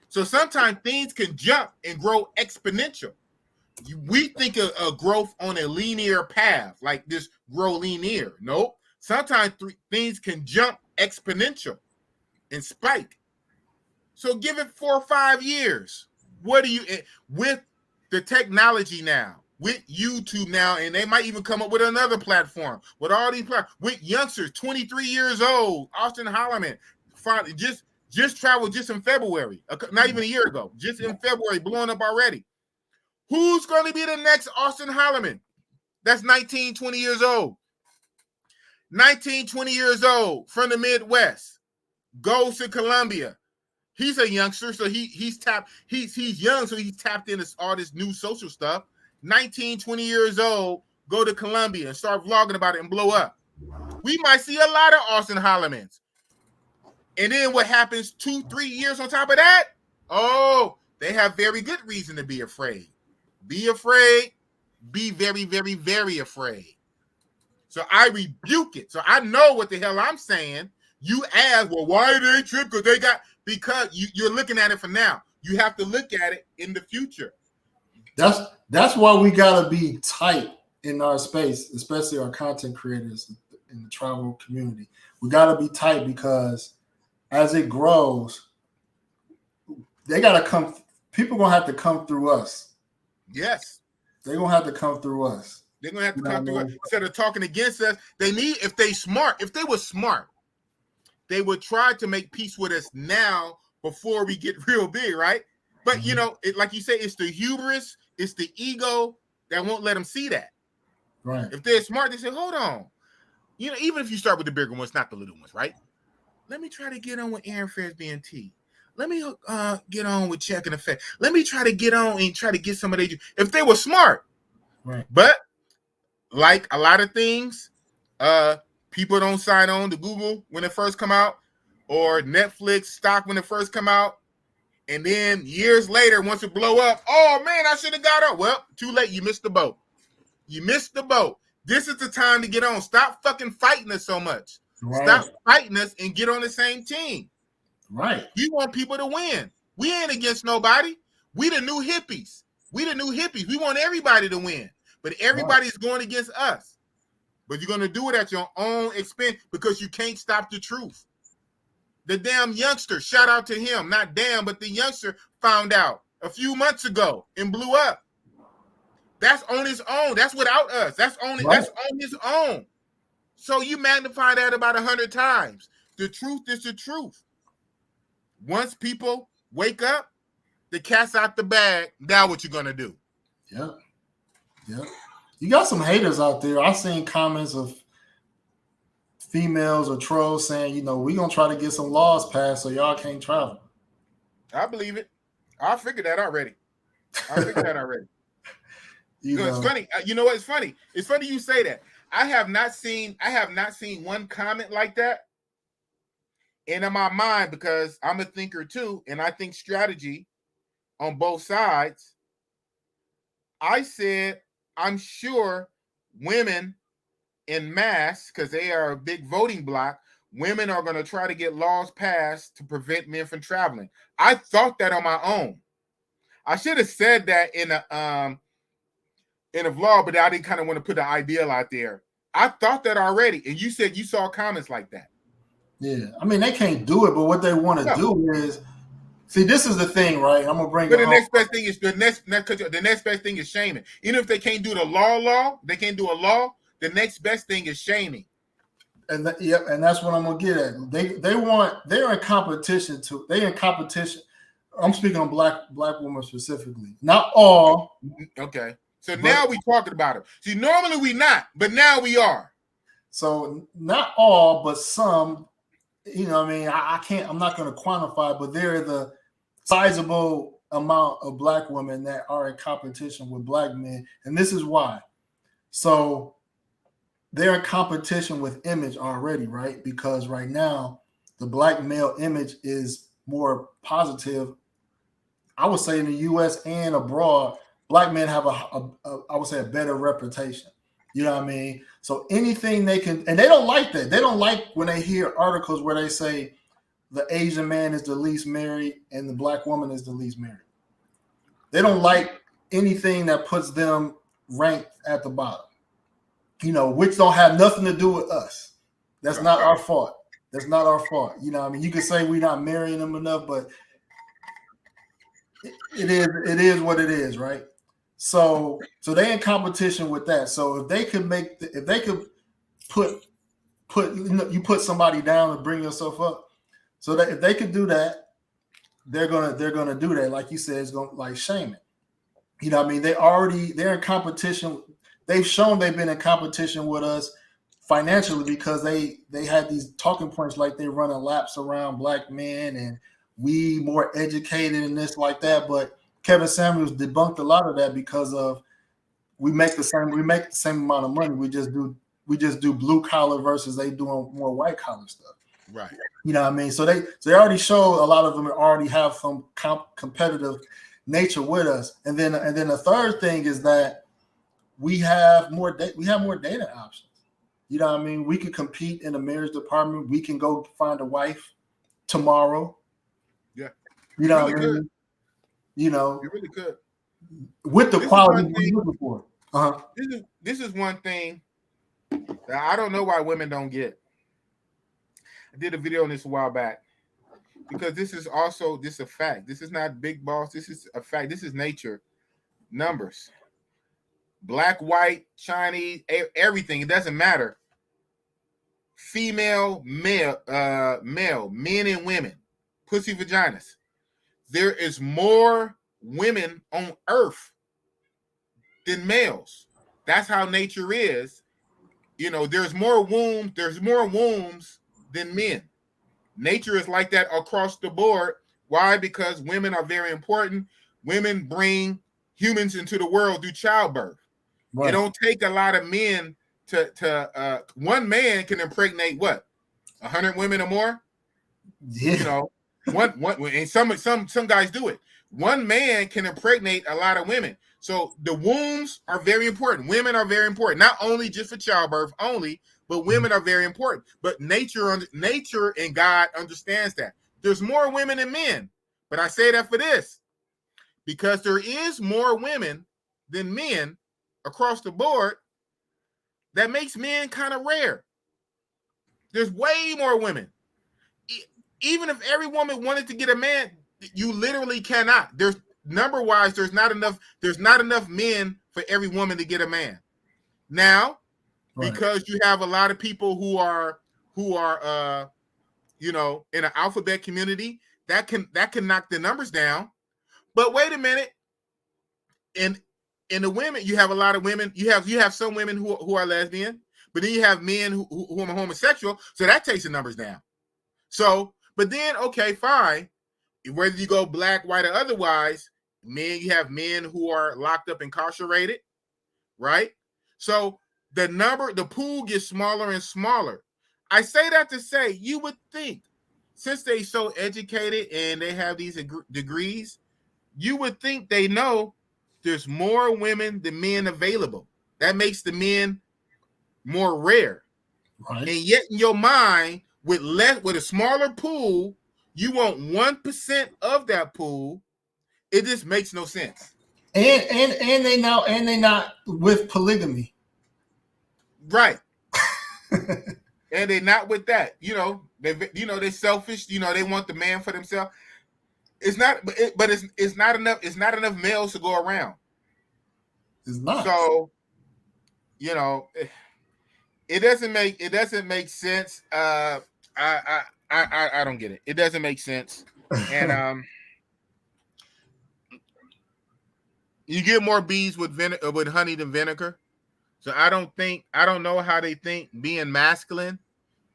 Speaker 2: So sometimes things can jump and grow exponential. We think of growth on a linear path, like this grow linear. Nope. Sometimes things can jump exponential and spike. So give it 4 or 5 years. What do you, with the technology now, with YouTube now, and they might even come up with another platform with all these platforms, with youngsters, 23 years old, Austin Holloman, just traveled just in February, not even a year ago, just in February, blowing up already. Who's going to be the next Austin Holloman? That's 19, 20 years old. 19, 20 years old from the Midwest, goes to Columbia. He's a youngster, so he's young, so he's tapped into all this new social stuff. 19, 20 years old, go to Columbia and start vlogging about it and blow up. We might see a lot of Austin Hollamans. And then what happens 2, 3 years on top of that? Oh, they have very good reason to be afraid. Be afraid. Be very, very, very afraid. So I rebuke it. So I know what the hell I'm saying. You ask, well, why they trip? Because you're looking at it for now. You have to look at it in the future.
Speaker 4: That's why we gotta be tight in our space, especially our content creators in the travel community. We gotta be tight because as it grows, they gotta come. People gonna have to come through us.
Speaker 2: Yes,
Speaker 4: they're gonna have to come through us.
Speaker 2: They're gonna have to come through us instead of talking against us. If they were smart, they would try to make peace with us now before we get real big, right? But you know, like you say, it's the hubris, it's the ego that won't let them see that.
Speaker 4: Right.
Speaker 2: If they're smart, they say, hold on. You know, even if you start with the bigger ones, not the little ones, right? Let me try to get on with Aaron Fair's BNT. Let me get on with Check and Effect. Let me try to get on and try to get some of they. If they were smart,
Speaker 4: right?
Speaker 2: But like a lot of things, people don't sign on to Google when it first come out, or Netflix stock when it first come out, and then years later, once it blow up, oh man, I should have got on. Well, too late. You missed the boat. You missed the boat. This is the time to get on. Stop fucking fighting us so much. Right. Stop fighting us and get on the same team.
Speaker 4: Right.
Speaker 2: You want people to win. We ain't against nobody. We the new hippies. We want everybody to win. But everybody's going against us. But you're going to do it at your own expense because you can't stop the truth. The damn youngster, shout out to him. Not damn, but the youngster found out a few months ago and blew up. That's on his own. That's without us. That's on his own. So you magnify that about 100 times. The truth is the truth. Once people wake up, the cat's out the bag. Now what you gonna do?
Speaker 4: Yeah. Yeah. You got some haters out there. I've seen comments of females or trolls saying, you know, we're gonna try to get some laws passed so y'all can't travel.
Speaker 2: I believe it. I figured that already. It's funny. You know what? It's funny. It's funny you say that. I have not seen one comment like that. And in my mind, because I'm a thinker too, and I think strategy on both sides, I said, I'm sure women in mass, because they are a big voting bloc, women are going to try to get laws passed to prevent men from traveling. I thought that on my own. I should have said that in a vlog, but I didn't kind of want to put the ideal out there. I thought that already, and you said you saw comments like that.
Speaker 4: Yeah, I mean, they can't do it, but what they want to do is, see, this is the thing, right? I'm gonna bring.
Speaker 2: But the next best thing is the next best thing is shaming. Even if they can't do the law, they can't do a law. The next best thing is shaming.
Speaker 4: And and that's what I'm gonna get at. They're in competition too. They're in competition. I'm speaking on black women specifically. Not all.
Speaker 2: Okay. So now we talking about it. See, normally we not, but now we are.
Speaker 4: So not all, but some. You know, what I mean, I'm not going to quantify, but they're the sizable amount of black women that are in competition with black men. And this is why. So they're in competition with image already, right? Because right now, the black male image is more positive. I would say in the U.S. and abroad, black men have I would say a better reputation. You know what I mean? So anything they can, and they don't like that. They don't like when they hear articles where they say the Asian man is the least married and the black woman is the least married. They don't like anything that puts them ranked at the bottom. Which don't have nothing to do with us. That's not our fault. That's not our fault. You know what I mean? You can say we're not marrying them enough, but it is what it is, right? So they're in competition with that. So if they could put somebody down and bring yourself up, so that if they could do that, they're gonna do that. Like you said, it's gonna like shaming. You know what I mean? They're in competition. They've shown they've been in competition with us financially because they had these talking points like they're running laps around black men and we more educated and this like that. But Kevin Samuels debunked a lot of that because of we make the same amount of money. We just do blue collar versus they doing more white collar stuff.
Speaker 2: Right.
Speaker 4: You know what I mean? So they already show a lot of them already have some competitive nature with us. And then the third thing is that we have more dating options. You know what I mean? We can compete in the marriage department. We can go find a wife tomorrow.
Speaker 2: Yeah.
Speaker 4: You know
Speaker 2: really
Speaker 4: what I mean? You
Speaker 2: really could.
Speaker 4: With the quality we're looking for. Uh-huh.
Speaker 2: This is one thing that I don't know why women don't get. I did a video on this a while back because this is a fact. This is not big boss. This is a fact. This is nature. Numbers. Black, white, Chinese, everything. It doesn't matter. Female, male, men and women, pussy, vaginas. There is more women on earth than males. That's how nature is. There's more wombs than men. Nature is like that across the board. Why? Because women are very important. Women bring humans into the world through childbirth. Right. It don't take a lot of men to one man can impregnate what? 100 women or more?
Speaker 4: Yeah.
Speaker 2: One and some guys do it. One man can impregnate a lot of women. So the wombs are very important. Women are very important, not only just for childbirth only, but women are very important. But nature and God understands that. There's more women than men. But I say that for this, because there is more women than men across the board, that makes men kind of rare. There's way more women. Even if every woman wanted to get a man, you literally cannot. There's number-wise, there's not enough men for every woman to get a man. Now, right, because you have a lot of people who are in an alphabet community, that can knock the numbers down. But wait a minute. In the women, you have a lot of women. You have some women who are lesbian, but then you have men who are homosexual. So that takes the numbers down. So, but then, okay, fine. Whether you go black, white, or otherwise, you have men who are locked up, incarcerated, right? So the pool gets smaller and smaller. I say that to say, you would think, since they're so educated and they have these degrees, you would think they know there's more women than men available. That makes the men more rare. Right. And yet in your mind, with a smaller pool, you want 1% of that pool. It just makes no sense.
Speaker 4: And they not with polygamy.
Speaker 2: Right. And they're not with that. They're selfish. They want the man for themselves. It's not, but it's not enough. It's not enough males to go around.
Speaker 4: It's not.
Speaker 2: So, it doesn't make sense. I don't get it. It doesn't make sense. And you get more bees with honey than vinegar. So I don't know how they think being masculine,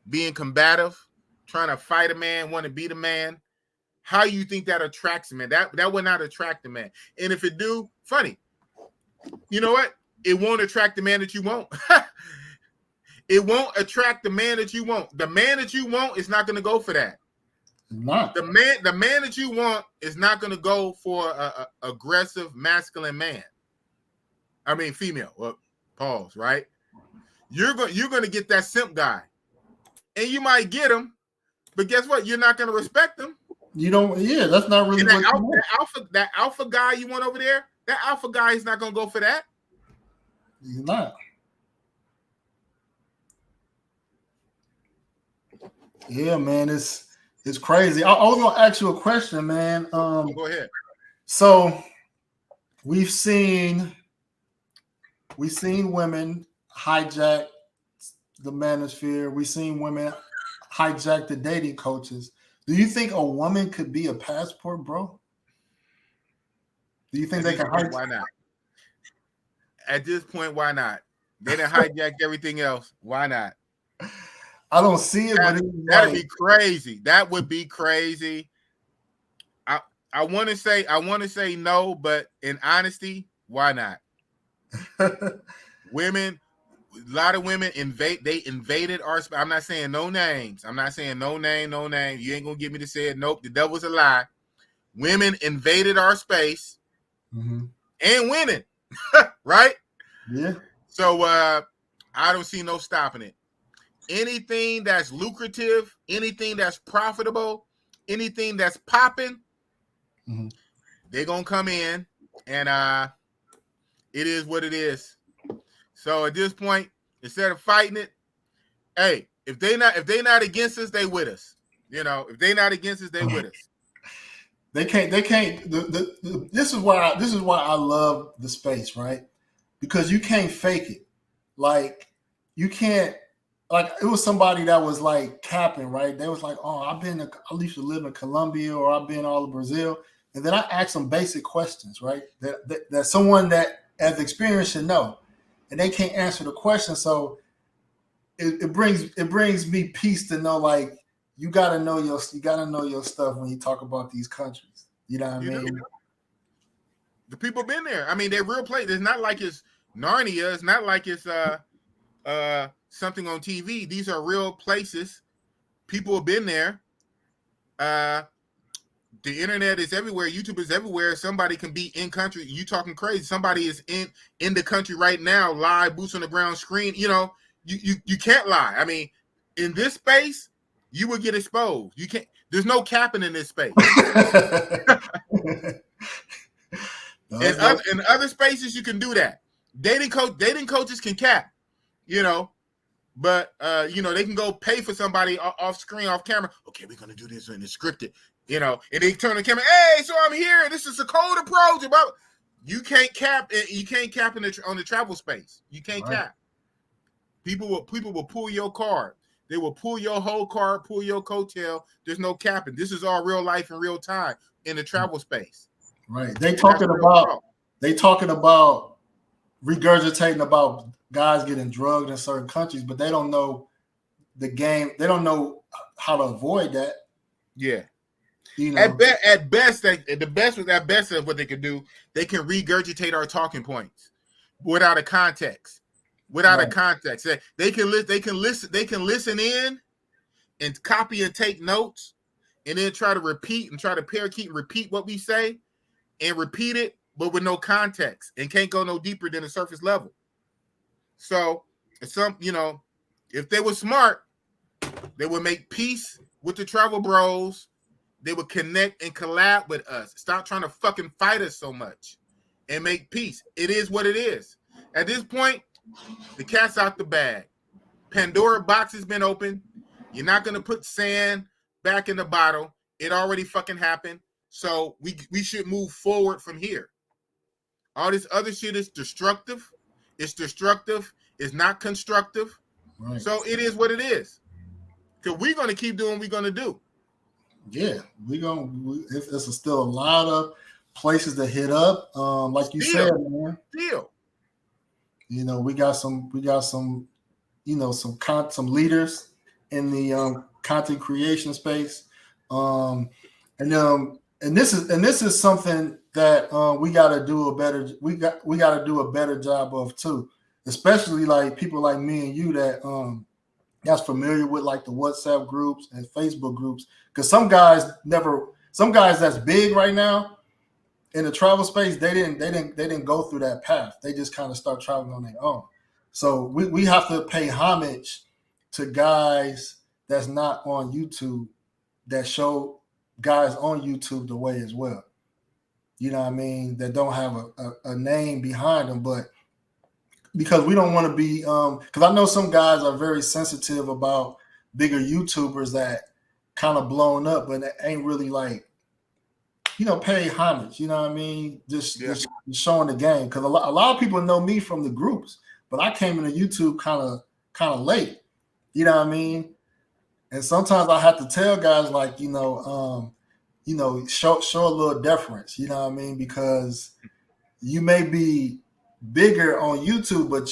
Speaker 2: being combative, trying to fight a man, want to beat a man. How you think that attracts a man? That would not attract a man. And if it do, funny. You know what? It won't attract the man that you want. It won't attract the man that you want. The man that you want is not going to go for that.
Speaker 4: Not.
Speaker 2: The man that you want is not going to go for a aggressive masculine man. I mean female. Well, pause. Right? You're going to get that simp guy, and you might get him, but guess what? You're not going to respect him.
Speaker 4: You don't. Yeah, that's not really
Speaker 2: and that alpha guy you want over there. That alpha guy is not gonna go for that.
Speaker 4: He's not. Yeah, man, it's crazy. I was gonna ask you a question, man.
Speaker 2: Go ahead.
Speaker 4: So we've seen women hijack the manosphere. We've seen women hijack the dating coaches. Do you think a woman could be a passport, bro? Do you think they can hijack?
Speaker 2: Why not? At this point, why not? They done hijacked everything else. Why not?
Speaker 4: I don't see it, but
Speaker 2: that'd be crazy. That would be crazy. I want to say no, but in honesty, why not? Women, a lot of women invaded our space. I'm not saying no names. I'm not saying no name. You ain't gonna get me to say it. Nope, the devil's a lie. Women invaded our space and winning, right?
Speaker 4: Yeah.
Speaker 2: So I don't see no stopping it. Anything that's lucrative, anything that's profitable, anything that's popping, they're gonna come in, and it is what it is. So at this point, instead of fighting it, hey, if they not against us, they with us. You know, if they not against us, they with us.
Speaker 4: They can't. This is why I love the space, right? Because you can't fake it. Like you can't. Like it was somebody that was like capping, right? They was like, "Oh, I used to live in Colombia, or I've been all of Brazil." And then I asked them basic questions, right? That someone that has experience should know, and they can't answer the question. So it brings me peace to know, like, you gotta know your stuff when you talk about these countries. You know what I mean?
Speaker 2: The people been there. I mean, they're real places. It's not like it's Narnia. It's not like it's something on TV. These are real places. People have been there. The internet is everywhere. YouTube is everywhere. Somebody can be in country. You talking crazy. Somebody is in the country right now, live, boots on the ground, screen. You know, you can't lie. I mean, in this space, you would get exposed. You can't. There's no capping in this space. In other spaces, you can do that. Dating coaches can cap. You know, but you know, they can go pay for somebody off screen, off camera. Okay, we're gonna do this and it's scripted. You know, and they turn the camera. Hey, so I'm here. This is a cold approach. You can't cap. You can't cap on the travel space. You can't cap. People will pull your card. They will pull your whole card, pull your coattail. There's no capping. This is all real life in real time in the travel space.
Speaker 4: Right. They talking about regurgitating about guys getting drugged in certain countries, but they don't know the game. They don't know how to avoid that.
Speaker 2: Yeah.
Speaker 4: You know.
Speaker 2: At best, of what they can do, they can regurgitate our talking points without a context. Without a context, they can listen in and copy and take notes, and then try to repeat and try to parakeet and repeat what we say, and repeat it, but with no context, and can't go no deeper than the surface level. So, if they were smart, they would make peace with the travel bros. They would connect and collab with us. Stop trying to fucking fight us so much and make peace. It is what it is. At this point, the cat's out the bag. Pandora box has been opened. You're not going to put sand back in the bottle. It already fucking happened. So we should move forward from here. All this other shit is destructive. It's destructive. It's not constructive.
Speaker 4: Right.
Speaker 2: So it is what it is. Because we're going to keep doing what we're going to do.
Speaker 4: Yeah, there's still a lot of places to hit up. Like you said, man. You know, we got some, you know, some leaders in the content creation space. And this is something that we got to do a better job of too, especially like people like me and you that that's familiar with like the WhatsApp groups and Facebook groups, because some guys that's big right now in the travel space, they didn't go through that path. They just kind of start traveling on their own. So we have to pay homage to guys that's not on YouTube, that show guys on YouTube the way as well. you know what I mean, that don't have a name behind them, but because we don't want to be, because I know some guys are very sensitive about bigger YouTubers that kind of blown up, but ain't really like, you know, pay homage. You know what I mean? Just showing the game, because a lot of people know me from the groups, but I came into YouTube kind of late. You know what I mean? And sometimes I have to tell guys like, show a little deference. You know what I mean? Because you may be bigger on YouTube, but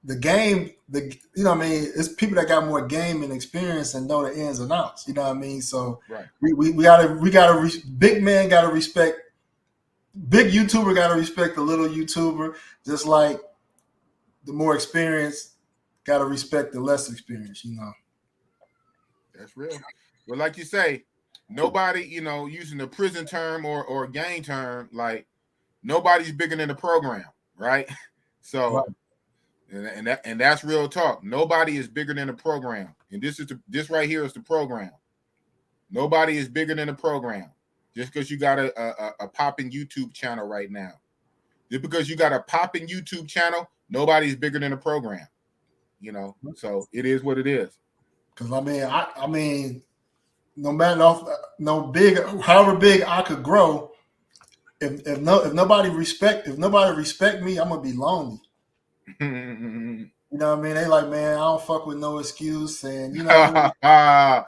Speaker 4: the game, you know what I mean, it's people that got more game and experience and know the ins and outs. You know what I mean? So
Speaker 2: right.
Speaker 4: we gotta big man gotta respect, big YouTuber gotta respect the little YouTuber, just like the more experienced gotta respect the less experienced. You know.
Speaker 2: That's real. Well, like you say, nobody, you know, using the prison term or gang term, like nobody's bigger than the program, right? So, right. And that's real talk. Nobody is bigger than the program, and this right here is the program. Nobody is bigger than the program. Just because you got a popping YouTube channel right now, just because you got a popping YouTube channel, nobody's bigger than the program. You know, so it is what it is.
Speaker 4: Because I mean, no matter however big I could grow, if nobody respect me, I'm gonna be lonely. You know what I mean? They like, man, I don't fuck with no excuse, and you know. What I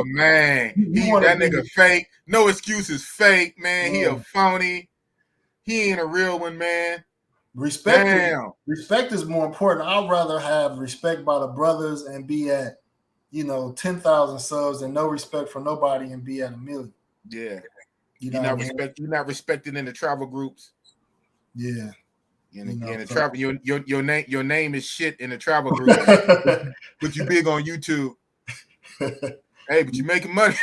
Speaker 4: mean?
Speaker 2: Man, that nigga fake. No excuse is fake, man. He a phony. He ain't a real one, man.
Speaker 4: Respect is more important. I'd rather have respect by the brothers and be at, 10,000 subs and no respect for nobody and be at 1 million.
Speaker 2: Yeah. You're not respected in the travel groups.
Speaker 4: Yeah.
Speaker 2: In the travel, your name is shit in the travel group, but you big on YouTube. Hey, but you making money.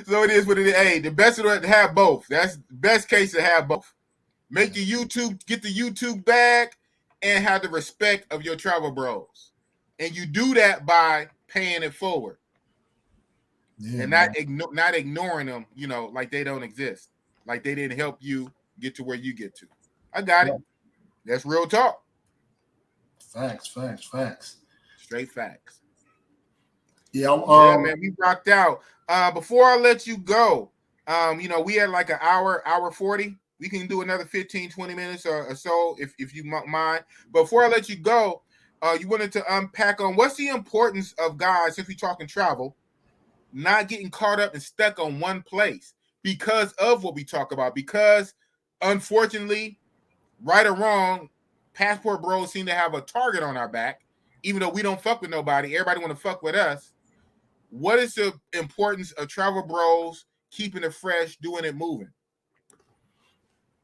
Speaker 2: So it is what it is. Hey, the best of to have both. That's the best case to have both. Make the YouTube, get the YouTube bag, and have the respect of your travel bros. And you do that by paying it forward. Yeah, and not ignoring them, like they don't exist. Like they didn't help you get to where you get to. I got it. That's real talk.
Speaker 4: Facts.
Speaker 2: Straight facts.
Speaker 4: Yeah,
Speaker 2: man, we rocked out. Before I let you go, we had like an hour 40. We can do another 15, 20 minutes or so if you mind. Before I let you go, you wanted to unpack on what's the importance of guys, if we're talking travel, not getting caught up and stuck on one place because of what we talk about. Because unfortunately, right or wrong, passport bros seem to have a target on our back, even though we don't fuck with nobody. Everybody want to fuck with us. What is the importance of travel bros keeping it fresh, doing it moving?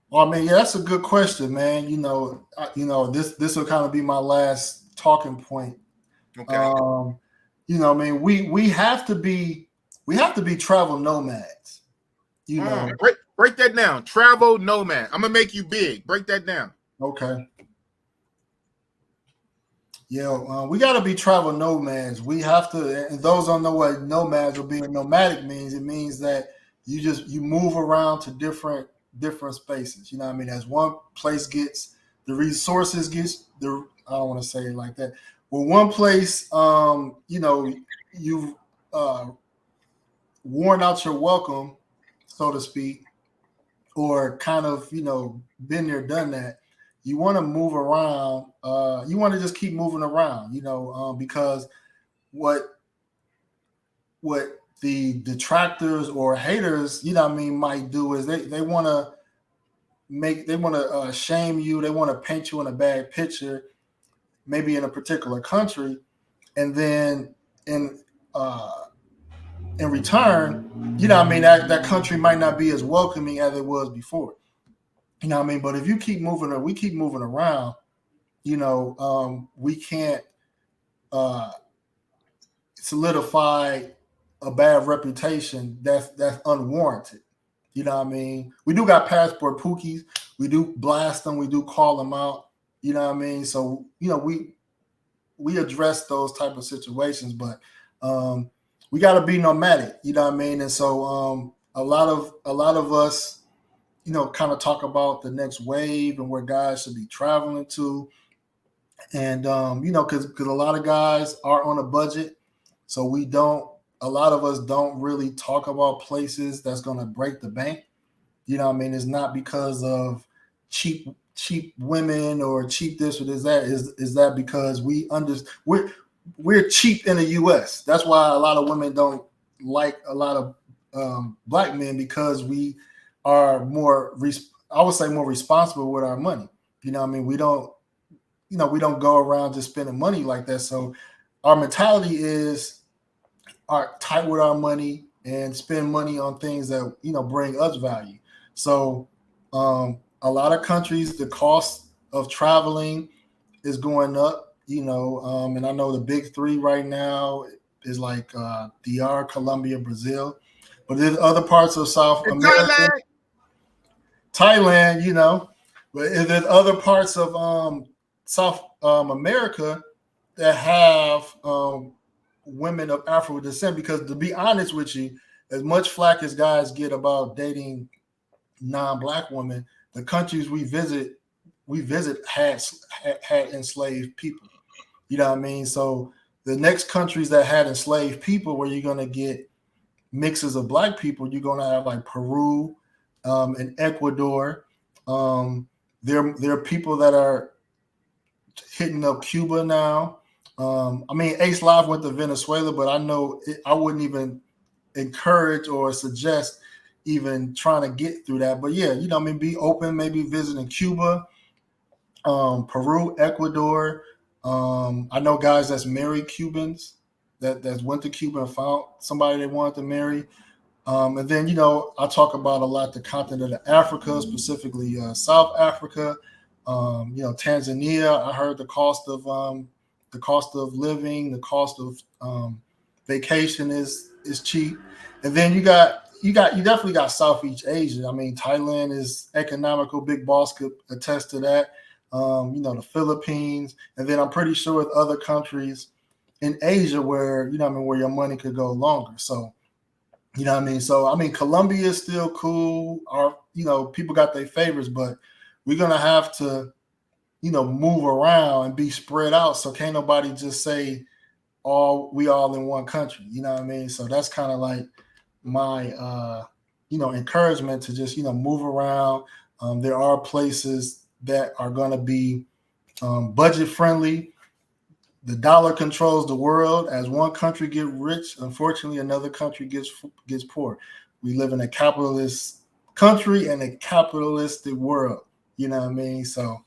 Speaker 4: Well, I mean, yeah, that's a good question, man. This will kind of be my last talking point.
Speaker 2: Okay.
Speaker 4: I mean, we have to be travel nomads.
Speaker 2: Break that down. Travel nomad. I'm gonna make you big. Break that down.
Speaker 4: Okay. Yeah, we got to be travel nomads. We have to, and those don't know what nomads or being nomadic means. It means that you move around to different spaces. You know what I mean? As one place gets the resources, I don't want to say it like that. Well, one place, you've worn out your welcome, so to speak, or kind of, been there, done that. You want to move around. You want to just keep moving around, because what the detractors or haters, might do is they want to shame you. They want to paint you in a bad picture, maybe in a particular country, and then in return, that country might not be as welcoming as it was before. You know what I mean? But if you keep moving, or we keep moving around, we can't solidify a bad reputation that's unwarranted. You know what I mean? We do got passport pookies. We do blast them. We do call them out. You know what I mean? So, we address those type of situations, but we got to be nomadic. You know what I mean? And so a lot of us, kind of talk about the next wave and where guys should be traveling to. And, because a lot of guys are on a budget. So a lot of us don't really talk about places that's going to break the bank. It's not because of cheap women or cheap this or this that. Is that because we're cheap in the U.S. That's why a lot of women don't like a lot of black men, because we are more, I would say, more responsible with our money. We don't go around just spending money like that. So our mentality is tight with our money and spend money on things that, bring us value. So a lot of countries, the cost of traveling is going up, and I know the big three right now is like DR, Colombia, Brazil. But there's other parts of South America. Thailand, but there's other parts of South America that have women of African descent, because to be honest with you, as much flack as guys get about dating non-black women, the countries we visit had enslaved people. So the next countries that had enslaved people, where you're going to get mixes of black people, you're going to have like Peru and Ecuador. There are people that are hitting up Cuba now. Ace Live went to Venezuela, but I know I wouldn't even encourage or suggest even trying to get through that. But yeah, be open, maybe visiting Cuba, Peru, Ecuador. I know guys that's married Cubans that went to Cuba and found somebody they wanted to marry. And then, I talk about a lot the continent of Africa, specifically South Africa, Tanzania. I heard the cost of living, the cost of vacation is cheap. And then you definitely got Southeast Asia. Thailand is economical. Big Boss could attest to that. The Philippines, and then I'm pretty sure with other countries in Asia where where your money could go longer. So, So Colombia is still cool. People got their favorites, but we're gonna have to, move around and be spread out. So can't nobody just say we all in one country. So that's kind of like my encouragement to just move around. There are places that are going to be budget friendly. The dollar controls the world. As one country gets rich, unfortunately, another country gets poor. We live in a capitalist country and a capitalistic world. So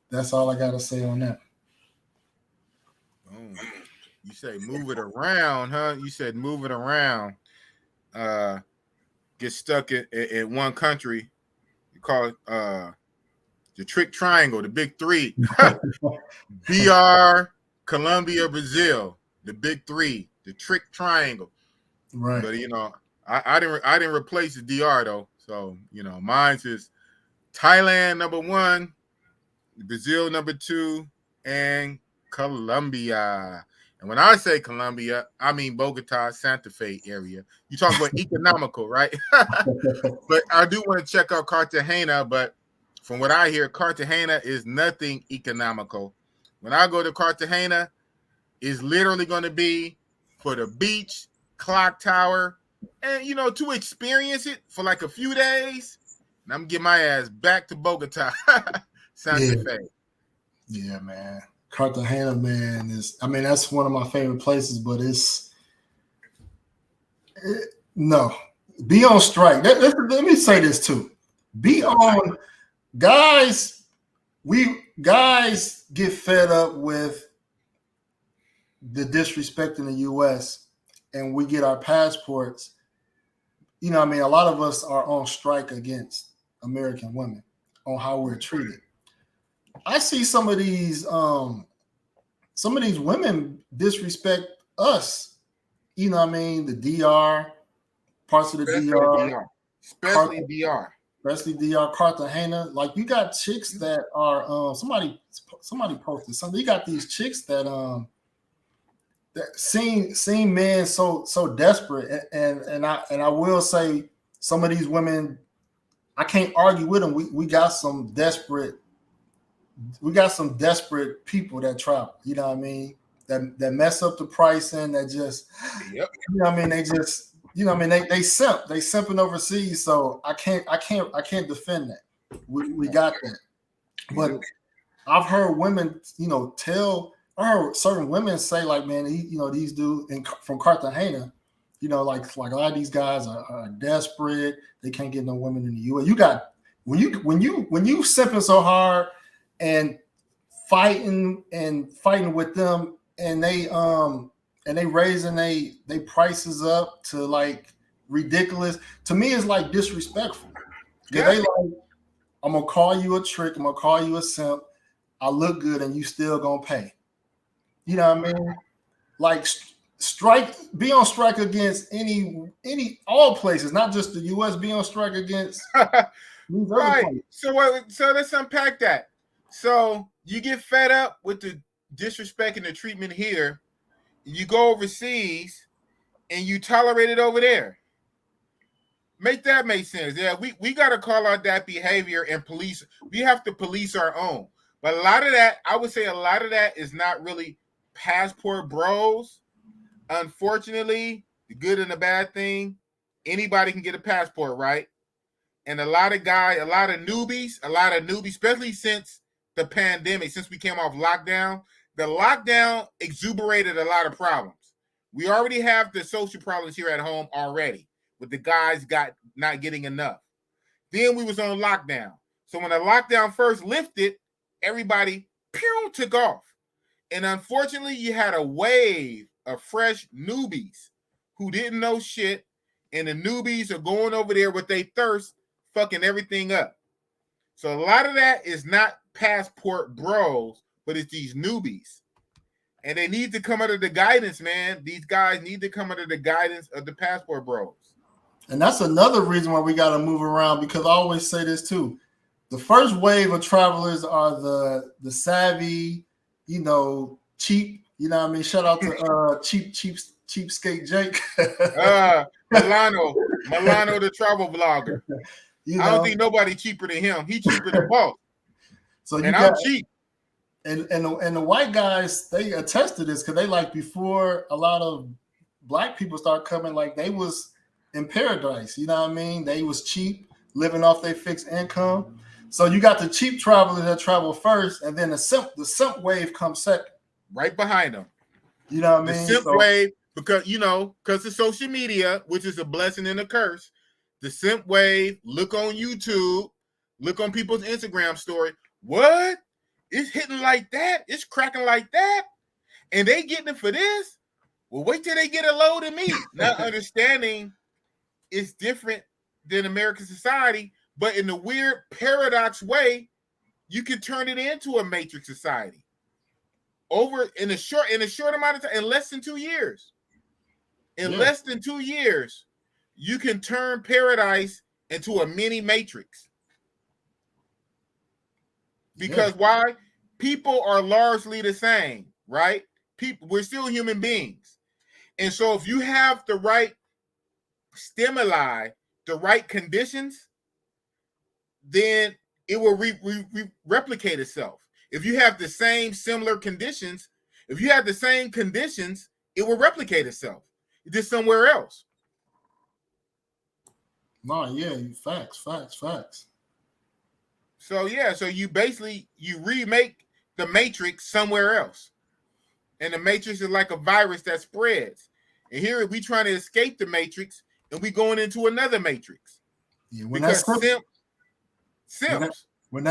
Speaker 4: that's all I got to say on that.
Speaker 2: You say move it around, huh? You said move it around. Get stuck in one country. You call it the trick triangle, the big three. DR, Colombia, Brazil, the big three, the trick triangle.
Speaker 4: Right.
Speaker 2: But I didn't replace the DR though. So mine's is Thailand number 1, Brazil number 2, and Colombia. And when I say Colombia, I mean Bogota, Santa Fe area. You talk about economical, right? But I do want to check out Cartagena, but from what I hear, Cartagena is nothing economical. When I go to Cartagena, it's literally going to be for the beach, clock tower, and, to experience it for like a few days. And I'm getting my ass back to Bogota, Santa Fe.
Speaker 4: Yeah, man. Cartagena, man, that's one of my favorite places, but no. Be on strike. Let me say this too. Be on. Guys get fed up with the disrespect in the U.S. and we get our passports. A lot of us are on strike against American women on how we're treated. I see some of these women disrespect us. The DR, parts of the DR.
Speaker 2: Especially DR.
Speaker 4: Especially DR, Cartagena. Like, you got chicks that are somebody posted something. You got these chicks that seem men so desperate, and I will say some of these women, I can't argue with them. We got some desperate people that travel. You know what I mean? That mess up the pricing. That just,
Speaker 2: Yep.
Speaker 4: you know what I mean? They just, you know what I mean? They simping overseas. So I can't defend that. We got that. But I've heard women, you know, I heard certain women say like, man, these dudes from Cartagena, you know, like a lot of these guys are desperate. They can't get no women in the U.S. You got when you simping so hard and fighting with them, and they raising they prices up to like ridiculous. To me, it's like disrespectful. Yeah. They like, I'm gonna call you a trick. I'm gonna call you a simp. I look good, and you still gonna pay. You know what I mean? Like be on strike against all places, not just the U.S. Be on strike against these other places.
Speaker 2: So let's unpack that. So you get fed up with the disrespect and the treatment here. You go overseas, and you tolerate it over there. Make that make sense. Yeah, we got to call out that behavior and police. We have to police our own. But a lot of that, I would say a lot of that is not really passport bros. Unfortunately, the good and the bad thing, anybody can get a passport, right? And a lot of newbies, especially since the pandemic, since we came off lockdown, the lockdown exuberated a lot of problems. We already have the social problems here at home already, with the guys not getting enough. Then we was on lockdown. So when the lockdown first lifted, everybody took off. And unfortunately, you had a wave of fresh newbies who didn't know shit, and the newbies are going over there with their thirst, fucking everything up. So a lot of that is not passport bros, but it's these newbies. And they need to come under the guidance, man. These guys need to come under the guidance of the passport bros.
Speaker 4: And that's another reason why we got to move around, because I always say this too. The first wave of travelers are the savvy, you know, cheap, you know what I mean? Shout out to cheapskate Jake.
Speaker 2: Milano, the travel vlogger. You know? I don't think nobody cheaper than him. He cheaper than both.
Speaker 4: So
Speaker 2: I'm cheap.
Speaker 4: And the white guys, they attest to this, because they like, before a lot of black people start coming, like they was in paradise, you know what I mean? They was cheap, living off their fixed income. So you got the cheap travelers that travel first, and then the simp wave comes second.
Speaker 2: Right behind them.
Speaker 4: You know what I mean?
Speaker 2: The simp wave, because of social media, which is a blessing and a curse. The simp wave, look on YouTube, look on people's Instagram story. What? It's hitting like that? It's cracking like that? And they getting it for this? Well, wait till they get a load of me. Not understanding it's different than American society, but in a weird paradox way, you can turn it into a matrix society. Over in a short amount of time, in less than 2 years. Less than 2 years, you can turn paradise into a mini matrix. Because why? People are largely the same, right? We're still human beings. And so if you have the right stimuli, the right conditions, then it will replicate itself. If you have the same similar conditions, it will replicate itself. It's just somewhere else.
Speaker 4: No, yeah, facts.
Speaker 2: So you basically remake the matrix somewhere else. And the matrix is like a virus that spreads. And here we trying to escape the matrix, and we going into another matrix.
Speaker 4: Yeah, when that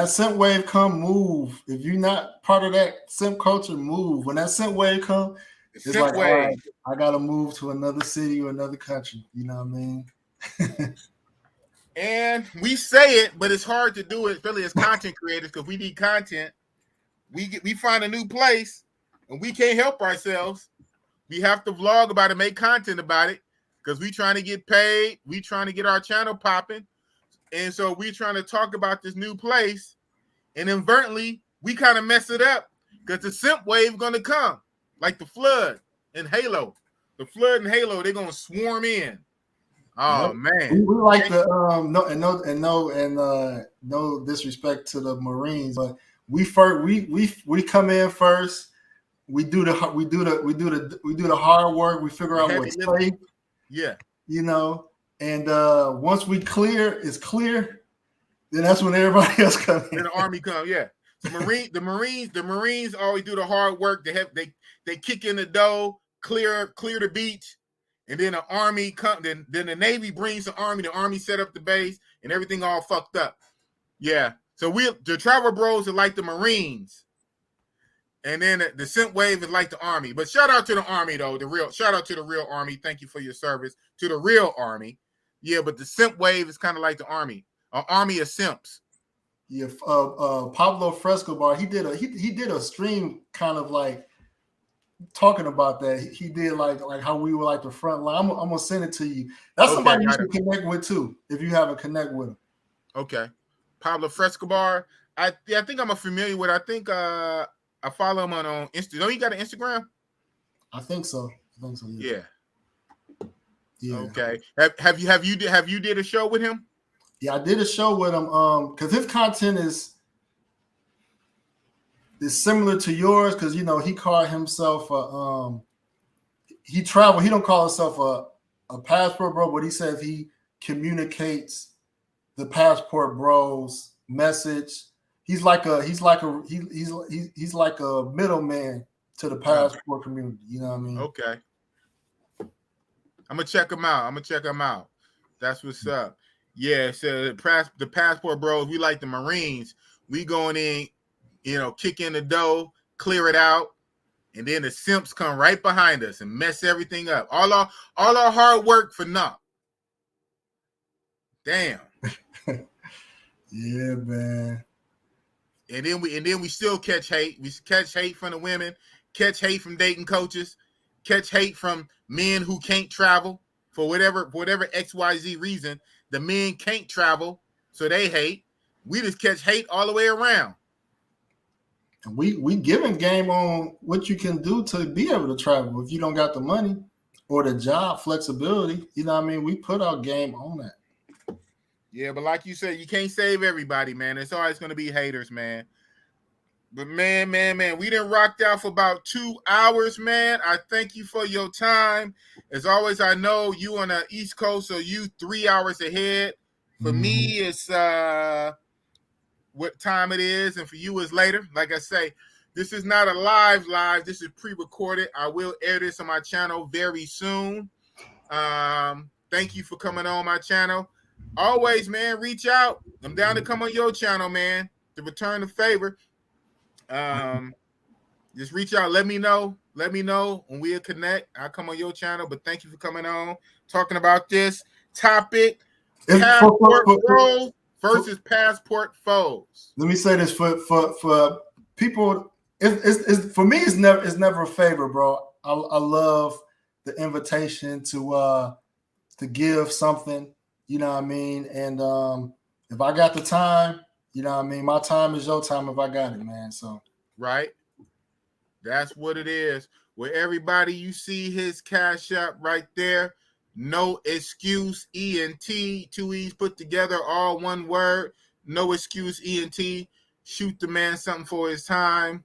Speaker 4: simp wave come, move. If you're not part of that simp culture, move. When that simp wave come, it's like, all right, I gotta move to another city or another country. You know what I mean?
Speaker 2: And we say it, but it's hard to do it, really, as content creators, because we need content. We find a new place, and we can't help ourselves. We have to vlog about it, make content about it, because we trying to get paid. We trying to get our channel popping. And so we trying to talk about this new place, and inadvertently, we kind of mess it up, because the simp wave going to come, like the flood and Halo. The flood and Halo, they're going to swarm in. Oh
Speaker 4: Yep.
Speaker 2: man.
Speaker 4: We like the no disrespect to the Marines, but we come in first. We do the hard work. We figure
Speaker 2: The
Speaker 4: out
Speaker 2: heavy
Speaker 4: what's
Speaker 2: lifting.
Speaker 4: safe,
Speaker 2: Yeah.
Speaker 4: you know. And once we clear, then that's when everybody else comes in.
Speaker 2: Then the Army come, yeah. The Marines always do the hard work. They kick in the dough, clear the beach, and then the Army come. Then the Navy brings the Army set up the base, and everything all fucked up. Yeah. So the travel bros are like the Marines, and then the Scent Wave is like the Army. But shout out to the Army though, shout out to the real Army. Thank you for your service to the real Army. Yeah, but the Scent Wave is kind of like the Army, an army of simps.
Speaker 4: Yeah, Pablo Frescobar, he did a stream kind of like talking about that. He did like how we were like the front line. I'm gonna send it to you. That's okay, somebody you should connect with too, if you haven't connect with him.
Speaker 2: Okay, Pablo Frescobar. I think I'm familiar with. I think I follow him on Instagram. Don't you got an Instagram?
Speaker 4: I think so.
Speaker 2: Yeah.
Speaker 4: Yeah.
Speaker 2: Okay. Have you did a show with him?
Speaker 4: Yeah, I did a show with him because his content is similar to yours because he called himself he traveled. He don't call himself a passport bro, but he says he communicates the passport bros message. He's like a middleman to the passport community. You know what I mean?
Speaker 2: Okay. I'm gonna check him out. That's what's up. Yeah, so the passport bros, we like the Marines. We going in, kick in the dough, clear it out, and then the simps come right behind us and mess everything up. All our hard work for naught. Damn.
Speaker 4: Yeah, man.
Speaker 2: And then we still catch hate. We catch hate from the women, catch hate from dating coaches, catch hate from men who can't travel for whatever XYZ reason. The men can't travel, so they hate. We just catch hate all the way around.
Speaker 4: And we giving game on what you can do to be able to travel if you don't got the money or the job flexibility. You know what I mean? We put our game on that.
Speaker 2: Yeah, but like you said, you can't save everybody, man. There's always going to be haters, man. But man, we done rocked out for about 2 hours, man. I thank you for your time. As always, I know you on the East Coast, so you 3 hours ahead. For me, it's what time it is, and for you is later. Like I say, this is not a live. This is pre-recorded. I will air this on my channel very soon. Thank you for coming on my channel. Always, man, reach out. I'm down to come on your channel, man, to return the favor. Just reach out. Let me know when we'll connect. I'll come on your channel. But thank you for coming on, talking about this topic: passport bros versus passport foes.
Speaker 4: Let me say this for people. It's for me. It's never a favor, bro. I love the invitation to give something. You know what I mean? And if I got the time, you know what I mean? My time is your time if I got it, man. So
Speaker 2: right. That's what it is. Where everybody, you see his Cash App right there. No Excuse ENT. 2 E's put together, all one word. No Excuse ENT. Shoot the man something for his time.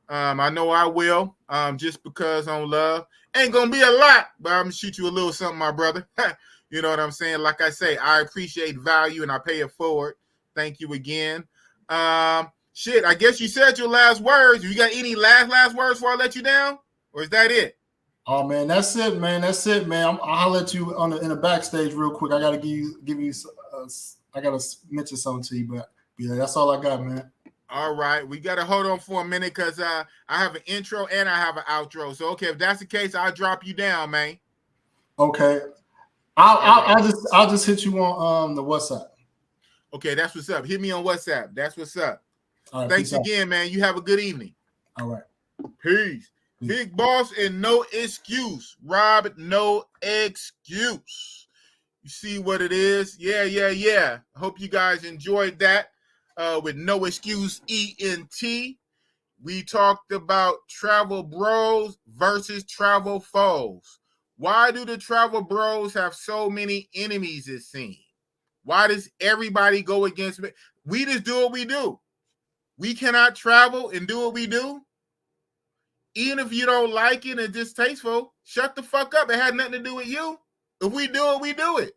Speaker 2: I know I will. Just because on love. Ain't gonna be a lot, but I'm gonna shoot you a little something, my brother. You know what I'm saying? Like I say, I appreciate value and I pay it forward. Thank you again. Shit, I guess you said your last words. You got any last words before I let you down? Or is that it?
Speaker 4: Oh man, that's it, man. I'll let you in the backstage real quick. I gotta give you. I gotta mention something to you, but yeah, that's all I got, man.
Speaker 2: All right, we gotta hold on for a minute because I have an intro and I have an outro. So okay, if that's the case, I'll drop you down, man.
Speaker 4: Okay, I'll just hit you on the WhatsApp.
Speaker 2: Okay, that's what's up. Hit me on WhatsApp. That's what's up.
Speaker 4: All right,
Speaker 2: thanks again, man. You have a good evening.
Speaker 4: All right.
Speaker 2: Peace. Big Boss and No Excuse. Rob, No Excuse. You see what it is? Yeah. I hope you guys enjoyed that with No Excuse ENT. We talked about travel bros versus travel foes. Why do the travel bros have so many enemies, it seems? Why does everybody go against me? We just do what we do. We cannot travel and do what we do. Even if you don't like it and distasteful, shut the fuck up. It had nothing to do with you. If we do it, we do it.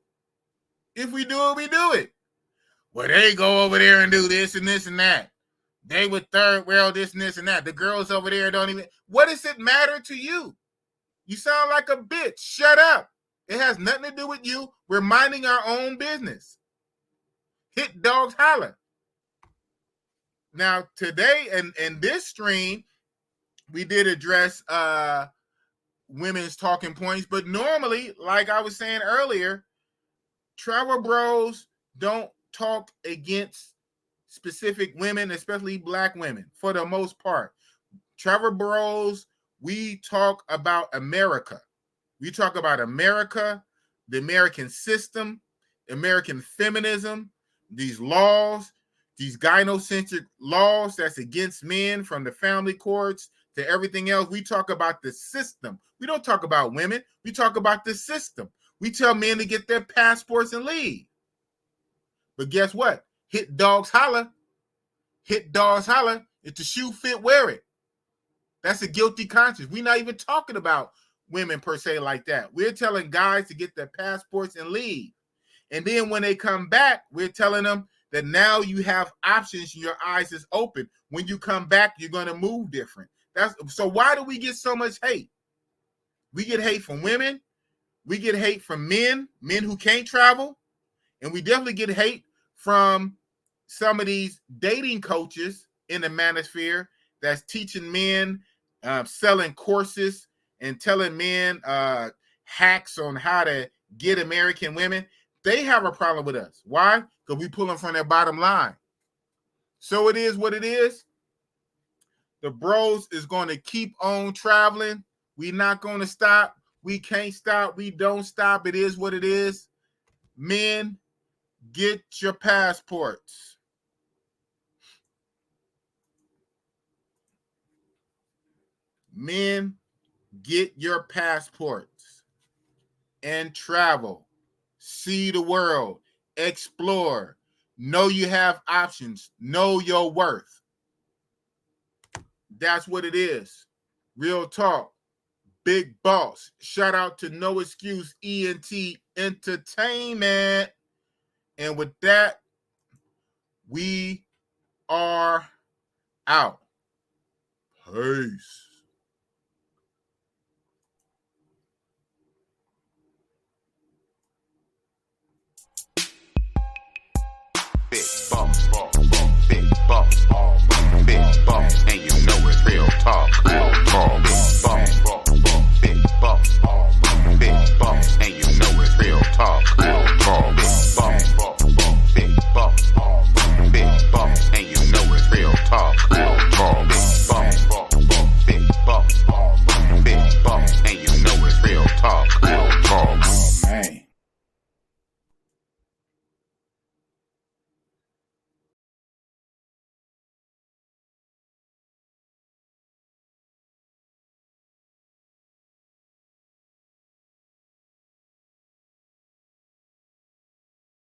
Speaker 2: If we do it, we do it. Well, they go over there and do this and this and that. They with third world, this and this and that. The girls over there don't even. What does it matter to you? You sound like a bitch. Shut up. It has nothing to do with you. We're minding our own business. Hit dogs holler. Now, today in this stream, we did address women's talking points, but normally, like I was saying earlier, travel bros don't talk against specific women, especially black women, for the most part. Travel bros, we talk about America. We talk about America, the American system, American feminism, these laws, these gynocentric laws that's against men, from the family courts to everything else. We talk about the system. We don't talk about women. We talk about the system. We tell men to get their passports and leave. But guess what? Hit dogs holler. Hit dogs holler. If the shoe fit, wear it. That's a guilty conscience. We're not even talking about women per se like that. We're telling guys to get their passports and leave. And then when they come back, we're telling them that now you have options and your eyes is open. When you come back, you're going to move different. So why do we get so much hate? We get hate from women. We get hate from men who can't travel. And we definitely get hate from some of these dating coaches in the manosphere that's teaching men, selling courses and telling men hacks on how to get American women. They have a problem with us. Why? Because we pull them from their bottom line. So it is what it is. The bros is going to keep on traveling. We're not going to stop. We can't stop. We don't stop. It is what it is. Men, get your passports. Men, get your passports and travel. See the world. Explore. Know you have options. Know your worth. That's what it is. Real talk. Big boss. Shout out to No Excuse ENT Entertainment. And with that, we are out. Peace.